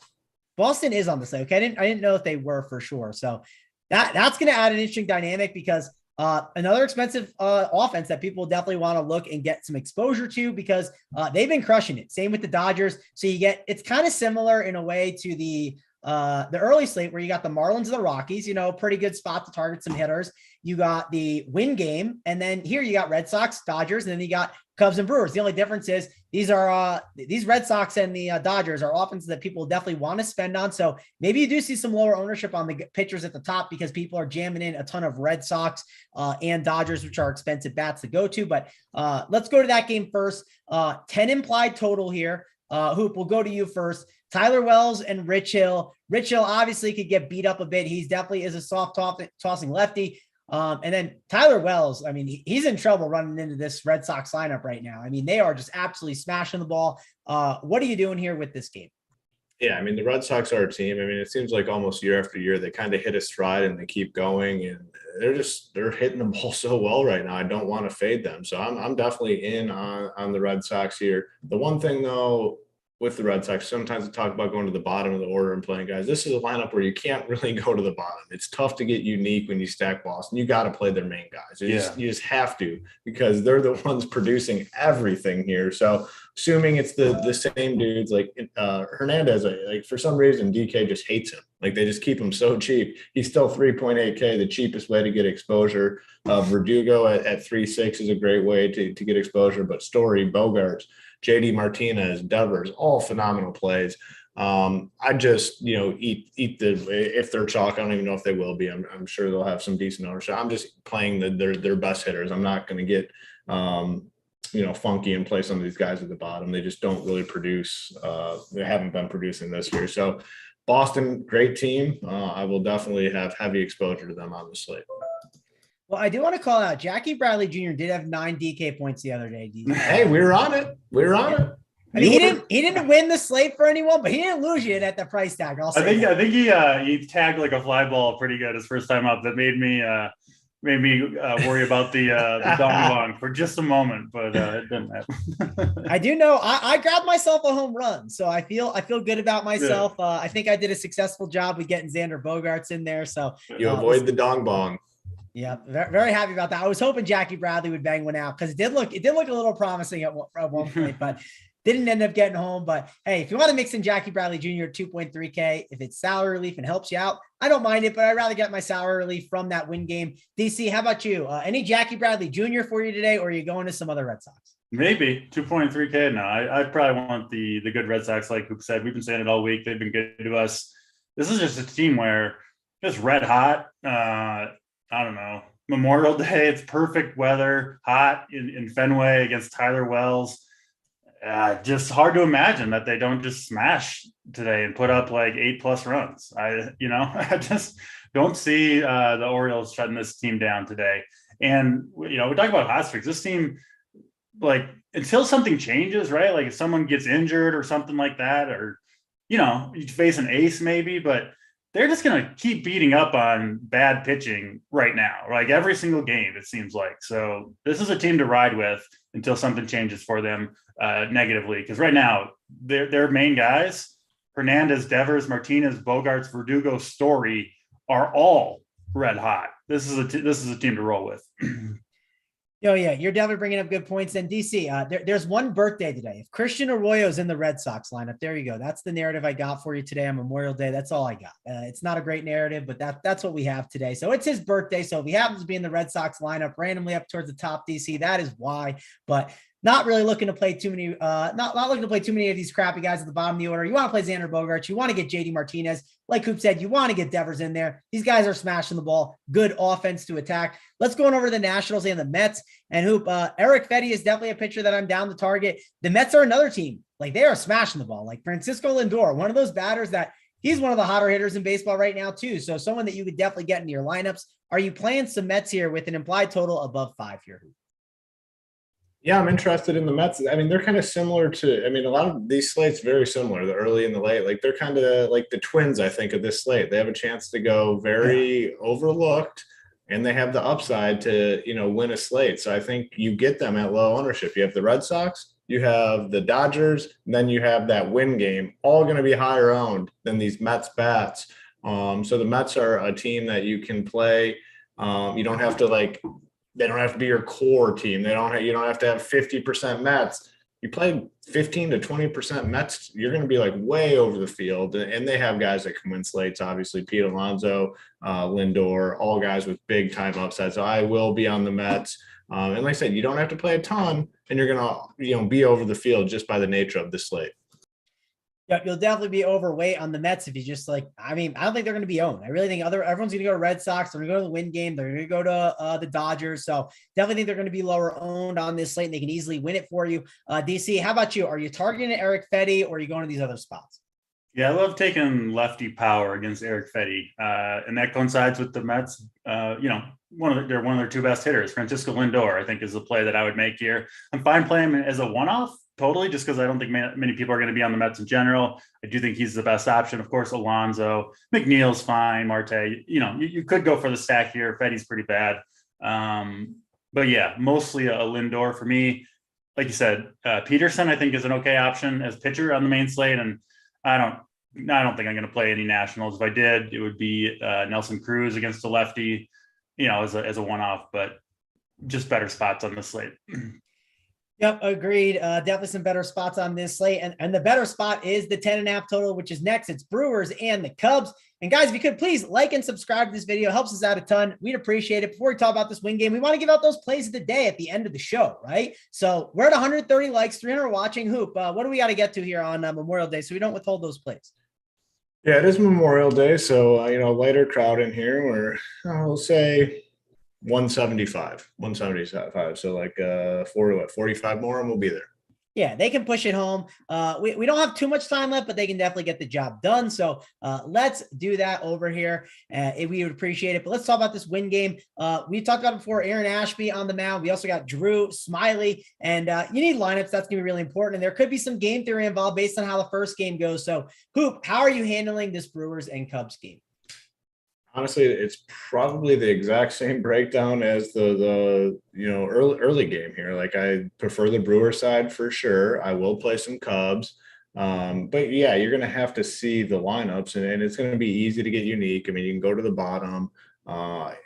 Boston is on the slate. Okay. I didn't know if they were for sure. So that's going to add an interesting dynamic because another expensive offense that people definitely want to look and get some exposure to because they've been crushing it. Same with the Dodgers. So it's kind of similar in a way to the early slate where you got the Marlins and the Rockies, pretty good spot to target some hitters. You got the win game. And then here you got Red Sox, Dodgers, and then you got Cubs and Brewers. The only difference is these Red Sox and the Dodgers are offenses that people definitely want to spend on. So maybe you do see some lower ownership on the pitchers at the top because people are jamming in a ton of Red Sox and Dodgers, which are expensive bats to go to. But let's go to that game first. 10 implied total here. Hoop, we'll go to you first. Tyler Wells and Rich Hill. Rich Hill obviously could get beat up a bit. He's definitely is a soft tossing lefty. And then Tyler Wells, I mean, he's in trouble running into this Red Sox lineup right now. I mean, they are just absolutely smashing the ball. What are you doing here with this game? Yeah, I mean, the Red Sox are a team. I mean, it seems like almost year after year, they kind of hit a stride and they keep going and they're hitting the ball so well right now. I don't want to fade them. So I'm definitely in on the Red Sox here. The one thing though, with the Red Sox, sometimes we talk about going to the bottom of the order and playing guys. This is a lineup where you can't really go to the bottom. It's tough to get unique when you stack Boston. You got to play their main guys. You just have to because they're the ones producing everything here. So assuming it's the same dudes like Hernandez, like for some reason, DK just hates him. Like they just keep him so cheap. He's still 3.8K, the cheapest way to get exposure. Verdugo at 3.6 is a great way to get exposure, but Story, Bogarts, JD Martinez, Devers, all phenomenal plays. I just, eat if they're chalk, I don't even know if they will be. I'm sure they'll have some decent ownership. I'm just playing their best hitters. I'm not going to get, funky and play some of these guys at the bottom. They just don't really produce. They haven't been producing this year. So Boston, great team. I will definitely have heavy exposure to them on the slate. Well, I do want to call out Jackie Bradley Jr. did have 9 DK points the other day. Hey, we were on it. it. I mean, he didn't win the slate for anyone, but he didn't lose you at that price tag. I think he tagged like a fly ball pretty good his first time up. That made me worry about the dong bong for just a moment, but it didn't happen. I do know I grabbed myself a home run, so I feel good about myself. Yeah. I think I did a successful job with getting Xander Bogaerts in there. So you avoid the dong bong. Yeah, very happy about that. I was hoping Jackie Bradley would bang one out because it did look a little promising at one point, but didn't end up getting home. But hey, if you want to mix in Jackie Bradley Jr. at 2.3K, if it's salary relief and helps you out, I don't mind it, but I'd rather get my salary relief from that win game. DC, how about you? Any Jackie Bradley Jr. for you today, or are you going to some other Red Sox? Maybe 2.3K. No, I probably want the good Red Sox. Like Hoop said, we've been saying it all week. They've been good to us. This is just a team where just red hot. I don't know, Memorial Day, it's perfect weather, hot in Fenway against Tyler Wells. Just hard to imagine that they don't just smash today and put up like 8+ runs. I just don't see the Orioles shutting this team down today. And, we talk about hot streaks. This team, like, until something changes, right? Like if someone gets injured or something like that, or, you face an ace maybe, but they're just going to keep beating up on bad pitching right now, like every single game, it seems like. So this is a team to ride with until something changes for them negatively. Because right now, their main guys, Hernandez, Devers, Martinez, Bogarts, Verdugo, Story, are all red hot. This is a team to roll with. Oh, yeah, you're definitely bringing up good points. And DC, there's one birthday today. If Christian Arroyo's in the Red Sox lineup, there you go. That's the narrative I got for you today on Memorial Day. That's all I got. It's not a great narrative, but that's what we have today. So it's his birthday. So if he happens to be in the Red Sox lineup randomly up towards the top, DC, that is why. But not really looking to play too many, not looking to play too many of these crappy guys at the bottom of the order. You want to play Xander Bogaerts. You want to get JD Martinez. Like Coop said, you want to get Devers in there. These guys are smashing the ball. Good offense to attack. Let's go on over to the Nationals and the Mets. And Hoop, Eric Fetty is definitely a pitcher that I'm down to target. The Mets are another team. Like they are smashing the ball. Like Francisco Lindor, one of those batters that he's one of the hotter hitters in baseball right now too. So someone that you could definitely get into your lineups. Are you playing some Mets here with an implied total above 5 here, Hoop? Yeah, I'm interested in the Mets. I mean, they're kind of similar to, a lot of these slates very similar, the early and the late. Like they're kind of like the Twins, I think, of this slate. They have a chance to go very overlooked and they have the upside to, win a slate. So I think you get them at low ownership. You have the Red Sox, you have the Dodgers, and then you have that win game, all going to be higher owned than these Mets bats. So the Mets are a team that you can play. You don't have to they don't have to be your core team. You don't have to have 50% Mets. You play 15 to 20% Mets, you're going to be way over the field. And they have guys that can win slates, obviously Pete Alonso, Lindor, all guys with big time upside. So I will be on the Mets. And like I said, you don't have to play a ton, and you're going to, be over the field just by the nature of the slate. Yeah, you'll definitely be overweight on the Mets if you just I don't think they're going to be owned. I really think everyone's going to go to Red Sox. They're going to go to the win game. They're going to go to the Dodgers. So definitely think they're going to be lower owned on this slate, and they can easily win it for you. DC, how about you? Are you targeting Eric Fetty, or are you going to these other spots? Yeah, I love taking lefty power against Eric Fetty, and that coincides with the Mets. They're one of their two best hitters. Francisco Lindor, I think, is the play that I would make here. I'm fine playing him as a one-off, totally, just because I don't think many people are going to be on the Mets in general. I do think he's the best option. Of course, Alonso, McNeil's fine, Marte. You could go for the stack here. Fetty's pretty bad, but yeah, mostly a Lindor for me. Like you said, Peterson, I think, is an okay option as pitcher on the main slate, and I don't think I'm going to play any Nationals. If I did, it would be Nelson Cruz against a lefty, as a one-off, but just better spots on the slate. Yep, agreed. Definitely some better spots on this slate. And the better spot is the 10.5 total, which is next. It's Brewers and the Cubs. And guys, if you could please like and subscribe to this video, it helps us out a ton. We'd appreciate it. Before we talk about this win game, we want to give out those plays of the day at the end of the show, right? So we're at 130 likes, 300 watching. Hoop, what do we got to get to here on Memorial Day so we don't withhold those plays? Yeah, it is Memorial Day, so lighter crowd in here. We're, I'll say 175. So 45 more, and we'll be there. Yeah, they can push it home. We don't have too much time left, but they can definitely get the job done. So let's do that over here. We would appreciate it. But let's talk about this win game. We talked about it before. Aaron Ashby on the mound. We also got Drew Smiley, and you need lineups. That's going to be really important. And there could be some game theory involved based on how the first game goes. So, Hoop, how are you handling this Brewers and Cubs game? Honestly, it's probably the exact same breakdown as the early game here. I prefer the Brewer side for sure. I will play some Cubs. But yeah, you're going to have to see the lineups, and it's going to be easy to get unique. I mean, you can go to the bottom.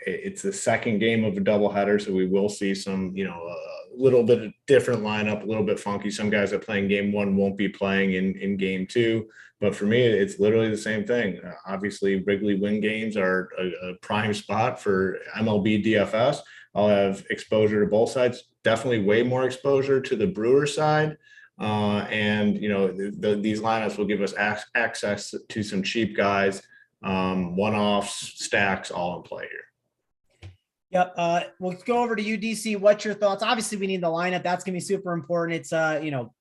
It's the second game of a doubleheader, so we will see some, a little bit of different lineup, a little bit funky. Some guys that play in game one won't be playing in game two. But for me, it's literally the same thing. Obviously, Wrigley win games are a prime spot for MLB DFS. I'll have exposure to both sides, definitely way more exposure to the Brewer side. And these lineups will give us access to some cheap guys, one-offs, stacks, all in play here. Yep. We'll go over to you, DC. What's your thoughts? Obviously, we need the lineup. That's going to be super important. It's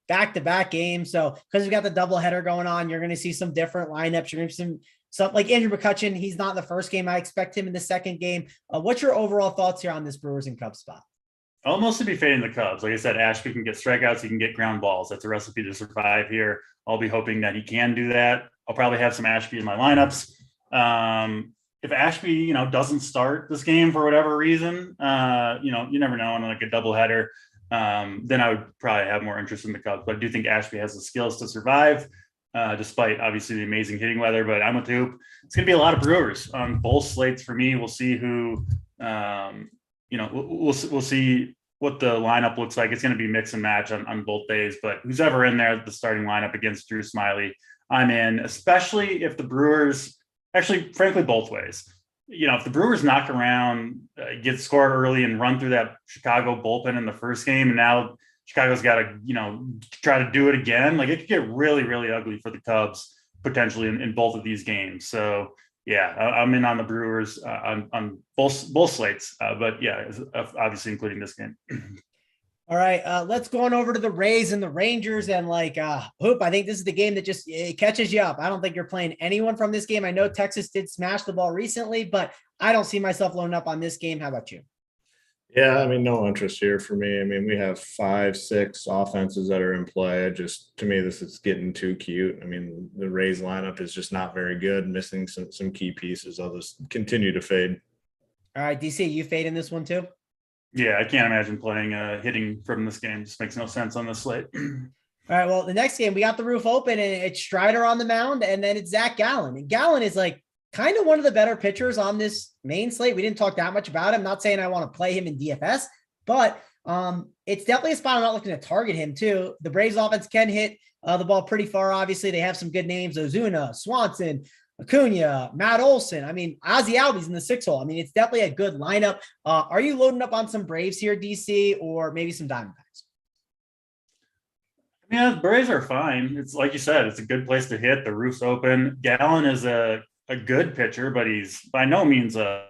back-to-back games. So because we've got the doubleheader going on, you're going to see some different lineups. You're going to see some like Andrew McCutchen. He's not in the first game. I expect him in the second game. What's your overall thoughts here on this Brewers and Cubs spot? I'll mostly be fading the Cubs. Like I said, Ashby can get strikeouts. He can get ground balls. That's a recipe to survive here. I'll be hoping that he can do that. I'll probably have some Ashby in my lineups. If Ashby, doesn't start this game for whatever reason, you never know on a doubleheader, then I would probably have more interest in the Cubs. But I do think Ashby has the skills to survive, despite obviously the amazing hitting weather. But I'm with Hoop. It's going to be a lot of Brewers on both slates for me. We'll see who, we'll see what the lineup looks like. It's going to be mix and match on both days. But who's ever in there, the starting lineup against Drew Smiley, I'm in, especially if the Brewers. Actually, frankly, both ways. If the Brewers knock around, get scored early and run through that Chicago bullpen in the first game, and now Chicago's got to, try to do it again, it could get really, really ugly for the Cubs potentially in both of these games. So, yeah, I'm in on the Brewers on both slates, but yeah, obviously including this game. All right, let's go on over to the Rays and the Rangers. And Hoop, I think this is the game that just catches you up. I don't think you're playing anyone from this game. I know Texas did smash the ball recently, but I don't see myself loading up on this game. How about you? Yeah, I mean, no interest here for me. I mean, we have 5-6 offenses that are in play. To me, this is getting too cute. I mean, the Rays lineup is just not very good, missing some key pieces. I'll just continue to fade. All right, DC, you fade in this one too? Yeah, I can't imagine playing hitting from this game. Just makes no sense on the slate. All right, well, the next game, we got the roof open, and it's Strider on the mound, and then it's Zach Gallen. And Gallen is like kind of one of the better pitchers on this main slate. We didn't talk that much about him. Not saying I want to play him in DFS, but it's definitely a spot I'm not looking to target him too. The Braves offense can hit the ball pretty far. Obviously, they have some good names: Ozuna, Swanson, Acuna, Matt Olson. I mean, Ozzie Albies in the 6-hole. I mean, it's definitely a good lineup. Are you loading up on some Braves here, DC, or maybe some Diamondbacks? Yeah, the Braves are fine. It's like you said, it's a good place to hit. The roof's open. Gallen is a good pitcher, but he's by no means a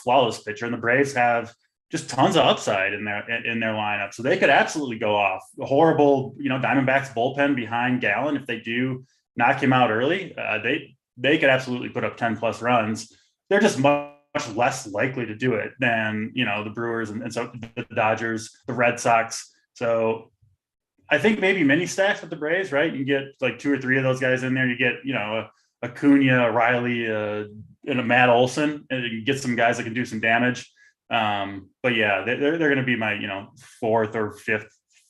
flawless pitcher. And the Braves have just tons of upside in their lineup. So they could absolutely go off. A horrible, Diamondbacks bullpen behind Gallen. If they do knock him out early, they could absolutely put up 10 plus runs. They're just much less likely to do it than, the Brewers and so the Dodgers, the Red Sox. So I think maybe mini stacks with the Braves, right? You get like 2 or 3 of those guys in there. You get, Acuna, Riley, and a Matt Olson, and you get some guys that can do some damage. But yeah, they're going to be my, 4th or 5th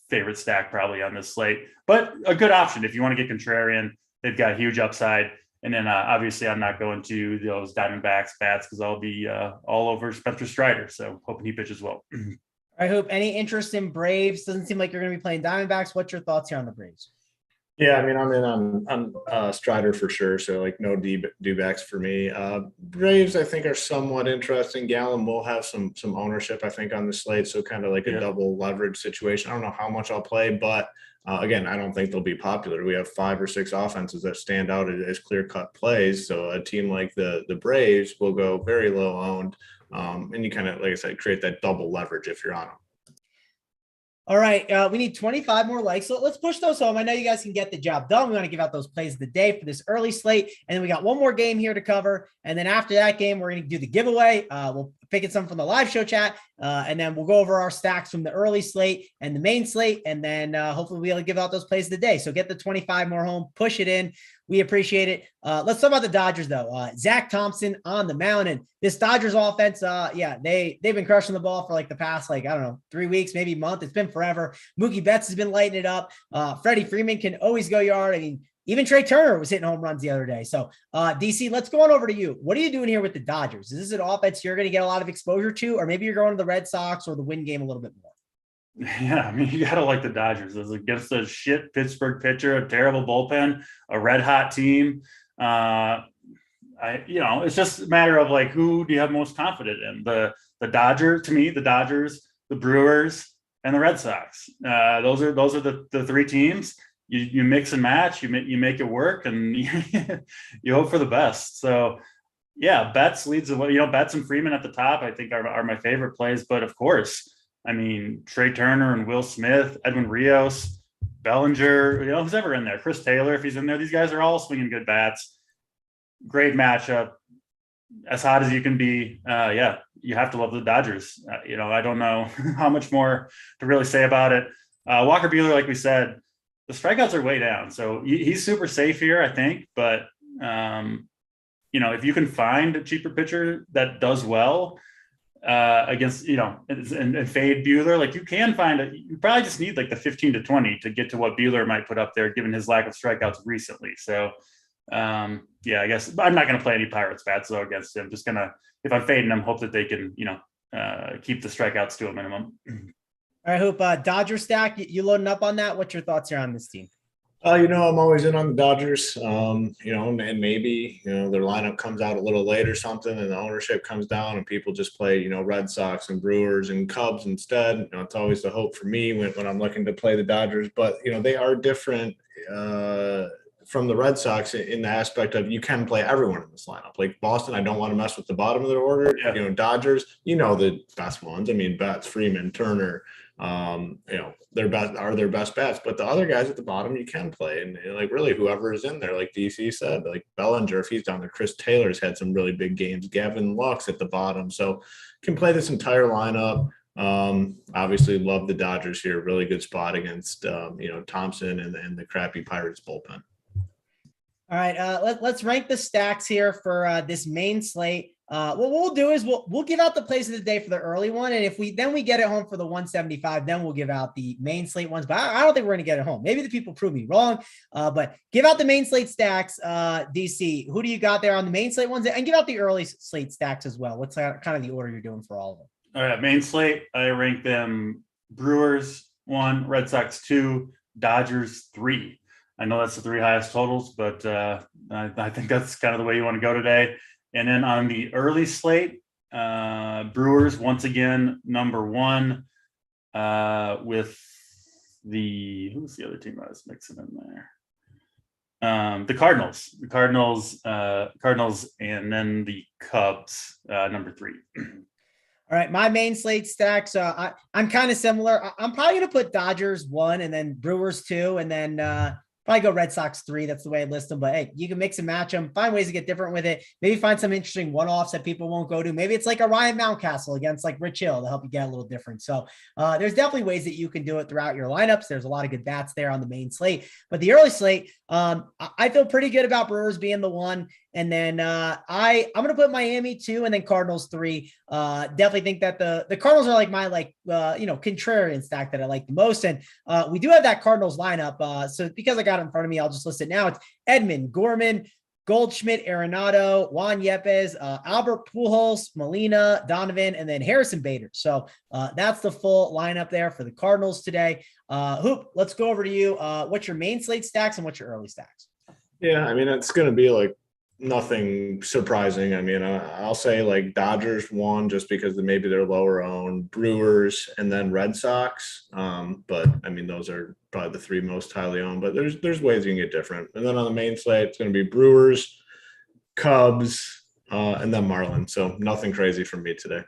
favorite stack probably on this slate, but a good option if you want to get contrarian. They've got huge upside. And then obviously I'm not going to those Diamondbacks bats because I'll be all over Spencer Strider. So hoping he pitches well. I hope. Any interest in Braves? Doesn't seem like you're going to be playing Diamondbacks. What's your thoughts here on the Braves? Yeah, I mean, I'm in on Strider for sure. So like no D-backs for me. Braves, I think, are somewhat interesting. Gallen will have some ownership, I think, on the slate. So kind of like a double leverage situation. I don't know how much I'll play, but again, I don't think they'll be popular. We have 5 or 6 offenses that stand out as clear-cut plays. So a team like the Braves will go very low owned. And you kind of, like I said, create that double leverage if you're on them. All right. We need 25 more likes. So let's push those home. I know you guys can get the job done. We want to give out those plays of the day for this early slate. And then we got one more game here to cover. And then after that game, we're going to do the giveaway. We'll pick it some from the live show chat. And then we'll go over our stacks from the early slate and the main slate. And then hopefully we'll be able to give out those plays of the day. So get the 25 more home, push it in. We appreciate it. Let's talk about the Dodgers, though. Zach Thompson on the mound, and this Dodgers offense, they've been crushing the ball for like the past, 3 weeks, maybe month. It's been forever. Mookie Betts has been lighting it up. Freddie Freeman can always go yard. I mean, even Trey Turner was hitting home runs the other day. So, DC, let's go on over to you. What are you doing here with the Dodgers? Is this an offense you're going to get a lot of exposure to, or maybe you're going to the Red Sox or the win game a little bit more? Yeah, I mean, you got to like the Dodgers. It's against a shit Pittsburgh pitcher, a terrible bullpen, a red hot team. It's just a matter of like, who do you have most confidence in? The Dodgers, to me, the Dodgers, the Brewers, and the Red Sox. Those are the 3 teams. You mix and match, you make it work, and you hope for the best. So, yeah, Betts leads the way. Betts and Freeman at the top, I think, are my favorite plays. But of course, I mean, Trey Turner and Will Smith, Edwin Rios, Bellinger, who's ever in there. Chris Taylor, if he's in there, these guys are all swinging good bats. Great matchup, as hot as you can be. You have to love the Dodgers. I don't know how much more to really say about it. Walker Buehler, like we said, the strikeouts are way down. So he's super safe here, I think. But, if you can find a cheaper pitcher that does well, against, and fade Buehler, like you can find it. You probably just need like the 15 to 20 to get to what Buehler might put up there, given his lack of strikeouts recently. So, I guess I'm not going to play any Pirates bats though against him. Just gonna, if I'm fading them, hope that they can, keep the strikeouts to a minimum. All right, Hoop, Dodger stack, you loading up on that? What's your thoughts here on this team? I'm always in on the Dodgers, and maybe, their lineup comes out a little late or something and the ownership comes down and people just play, Red Sox and Brewers and Cubs instead. It's always the hope for me when I'm looking to play the Dodgers, but, they are different from the Red Sox in the aspect of you can play everyone in this lineup. Like Boston, I don't want to mess with the bottom of their order. Yeah. Dodgers, the best ones. I mean, Betts, Freeman, Turner, their best bats, but the other guys at the bottom you can play, and like really whoever is in there, like DC said, like Bellinger, if he's down there, Chris Taylor's had some really big games, Gavin Lux at the bottom, so can play this entire lineup. Obviously love the Dodgers here, really good spot against Thompson and the crappy Pirates bullpen. All right, let's rank the stacks here for this main slate. What we'll do is we'll give out the plays of the day for the early one, and if we get it home for the 175, then we'll give out the main slate ones. But I don't think we're going to get it home. Maybe the people prove me wrong. But give out the main slate stacks. DC, who do you got there on the main slate ones, and give out the early slate stacks as well. What's kind of the order you're doing for all of them? All right, main slate. I rank them Brewers 1, Red Sox 2, Dodgers 3. I know that's the 3 highest totals, but I think that's kind of the way you want to go today. And then on the early slate, Brewers, once again, number 1 with who's the other team I was mixing in there? The Cardinals, and then the Cubs, number 3. All right, my main slate stacks. I'm kind of similar. I'm probably going to put Dodgers 1 and then Brewers 2 and then probably go Red Sox 3. That's the way I list them. But hey, you can mix and match them, find ways to get different with it. Maybe find some interesting one-offs that people won't go to. Maybe it's like a Ryan Mountcastle against like Rich Hill to help you get a little different. So there's definitely ways that you can do it throughout your lineups. There's a lot of good bats there on the main slate. But the early slate, I feel pretty good about Brewers being the 1. And then I'm going to put Miami 2 and then Cardinals 3. Definitely think that the Cardinals are like my contrarian stack that I like the most. And we do have that Cardinals lineup. So because I got it in front of me, I'll just list it now. It's Edman, Gorman, Goldschmidt, Arenado, Juan Yepes, Albert Pujols, Molina, Donovan, and then Harrison Bader. So that's the full lineup there for the Cardinals today. Hoop, let's go over to you. What's your main slate stacks and what's your early stacks? Yeah, I mean, it's going to be like nothing surprising. I mean, I'll say like Dodgers 1 just because maybe they're lower owned, Brewers, and then Red Sox. But I mean, those are probably the 3 most highly owned, but there's ways you can get different. And then on the main slate, it's going to be Brewers, Cubs, and then Marlins. So nothing crazy from me today.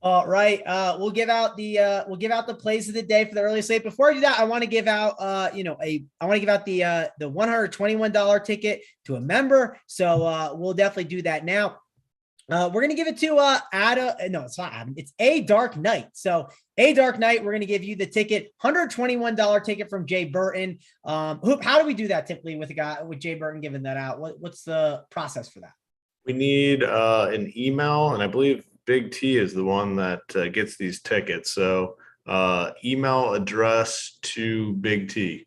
All right. We'll give out the plays of the day for the early slate. Before I do that, I want to give out, the $121 ticket to a member. So we'll definitely do that now. We're going to give it to Adam. No, it's not Adam. It's A Dark Knight. So A Dark Knight, we're going to give you the ticket, $121 ticket from Jay Burton. Hoop, how do we do that typically with Jay Burton giving that out? What's the process for that? We need an email, and I believe Big T is the one that gets these tickets. So email address to Big T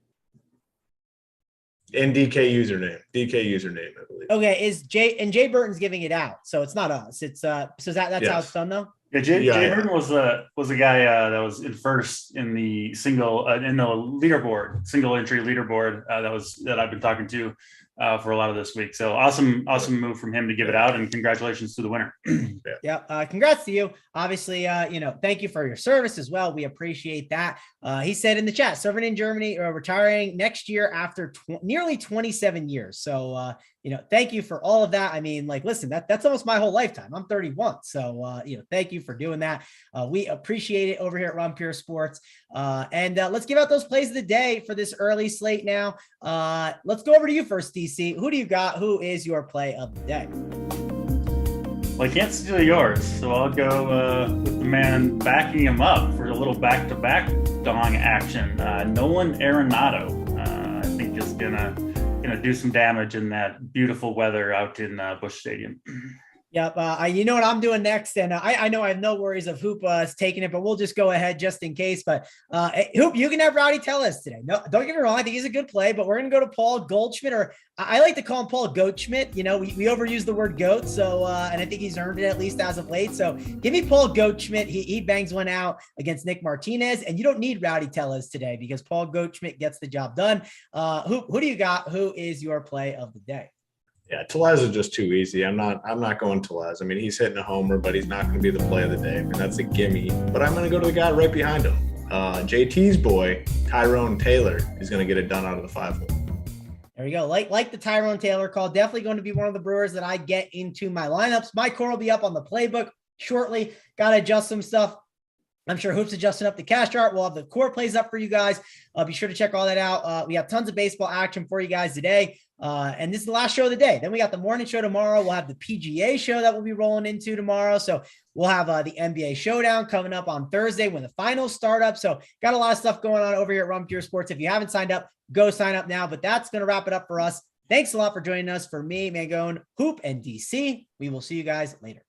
and DK username, I believe. Okay. Jay Burton's giving it out. So it's not us. It's that's yes. How it's done though. Yeah. Jay Burton was a guy that was in first in the leaderboard, single entry leaderboard that I've been talking to for a lot of this week. So awesome move from him to give it out, and congratulations to the winner. Yeah. Congrats to you. Obviously, thank you for your service as well. We appreciate that. He said in the chat, serving in Germany or retiring next year after nearly 27 years. So, thank you for all of that. I mean, like, listen, that's almost my whole lifetime. I'm 31. So, thank you for doing that. We appreciate it over here at Run Pure Sports. And let's give out those plays of the day for this early slate now. Let's go over to you first, DC. Who do you got? Who is your play of the day? Well, I can't steal yours, so I'll go with the man backing him up for a little back-to-back dong action. Nolan Arenado, I think is gonna do some damage in that beautiful weather out in Busch Stadium. Yep. You know what I'm doing next. And I know I have no worries of Hoop taking it, but we'll just go ahead just in case. But Hoop, you can have Rowdy Tellez today. No, don't get me wrong. I think he's a good play, but we're going to go to Paul Goldschmidt, or I like to call him Paul Goatschmidt. We overuse the word goat. So, and I think he's earned it at least as of late. So give me Paul Goatschmidt. He bangs one out against Nick Martinez, and you don't need Rowdy Tellez today because Paul Goatschmidt gets the job done. Who do you got? Who is your play of the day? Yeah, Tellez is just too easy. I'm not going Tellez. I mean, he's hitting a homer, but he's not going to be the play of the day. I mean, that's a gimme. But I'm going to go to the guy right behind him. JT's boy, Tyrone Taylor, is going to get it done out of the 5-hole. There we go. Like the Tyrone Taylor call, definitely going to be one of the Brewers that I get into my lineups. My core will be up on the playbook shortly. Got to adjust some stuff. I'm sure Hoop's adjusting up the cash chart. We'll have the core plays up for you guys. Be sure to check all that out. We have tons of baseball action for you guys today. And this is the last show of the day. Then we got the morning show tomorrow. We'll have the PGA show that we'll be rolling into tomorrow. So we'll have the NBA showdown coming up on Thursday when the finals start up. So got a lot of stuff going on over here at Run Pure Sports. If you haven't signed up, go sign up now. But that's going to wrap it up for us Thanks a lot for joining us. For me, Mangone, Hoop, and DC, we will see you guys later.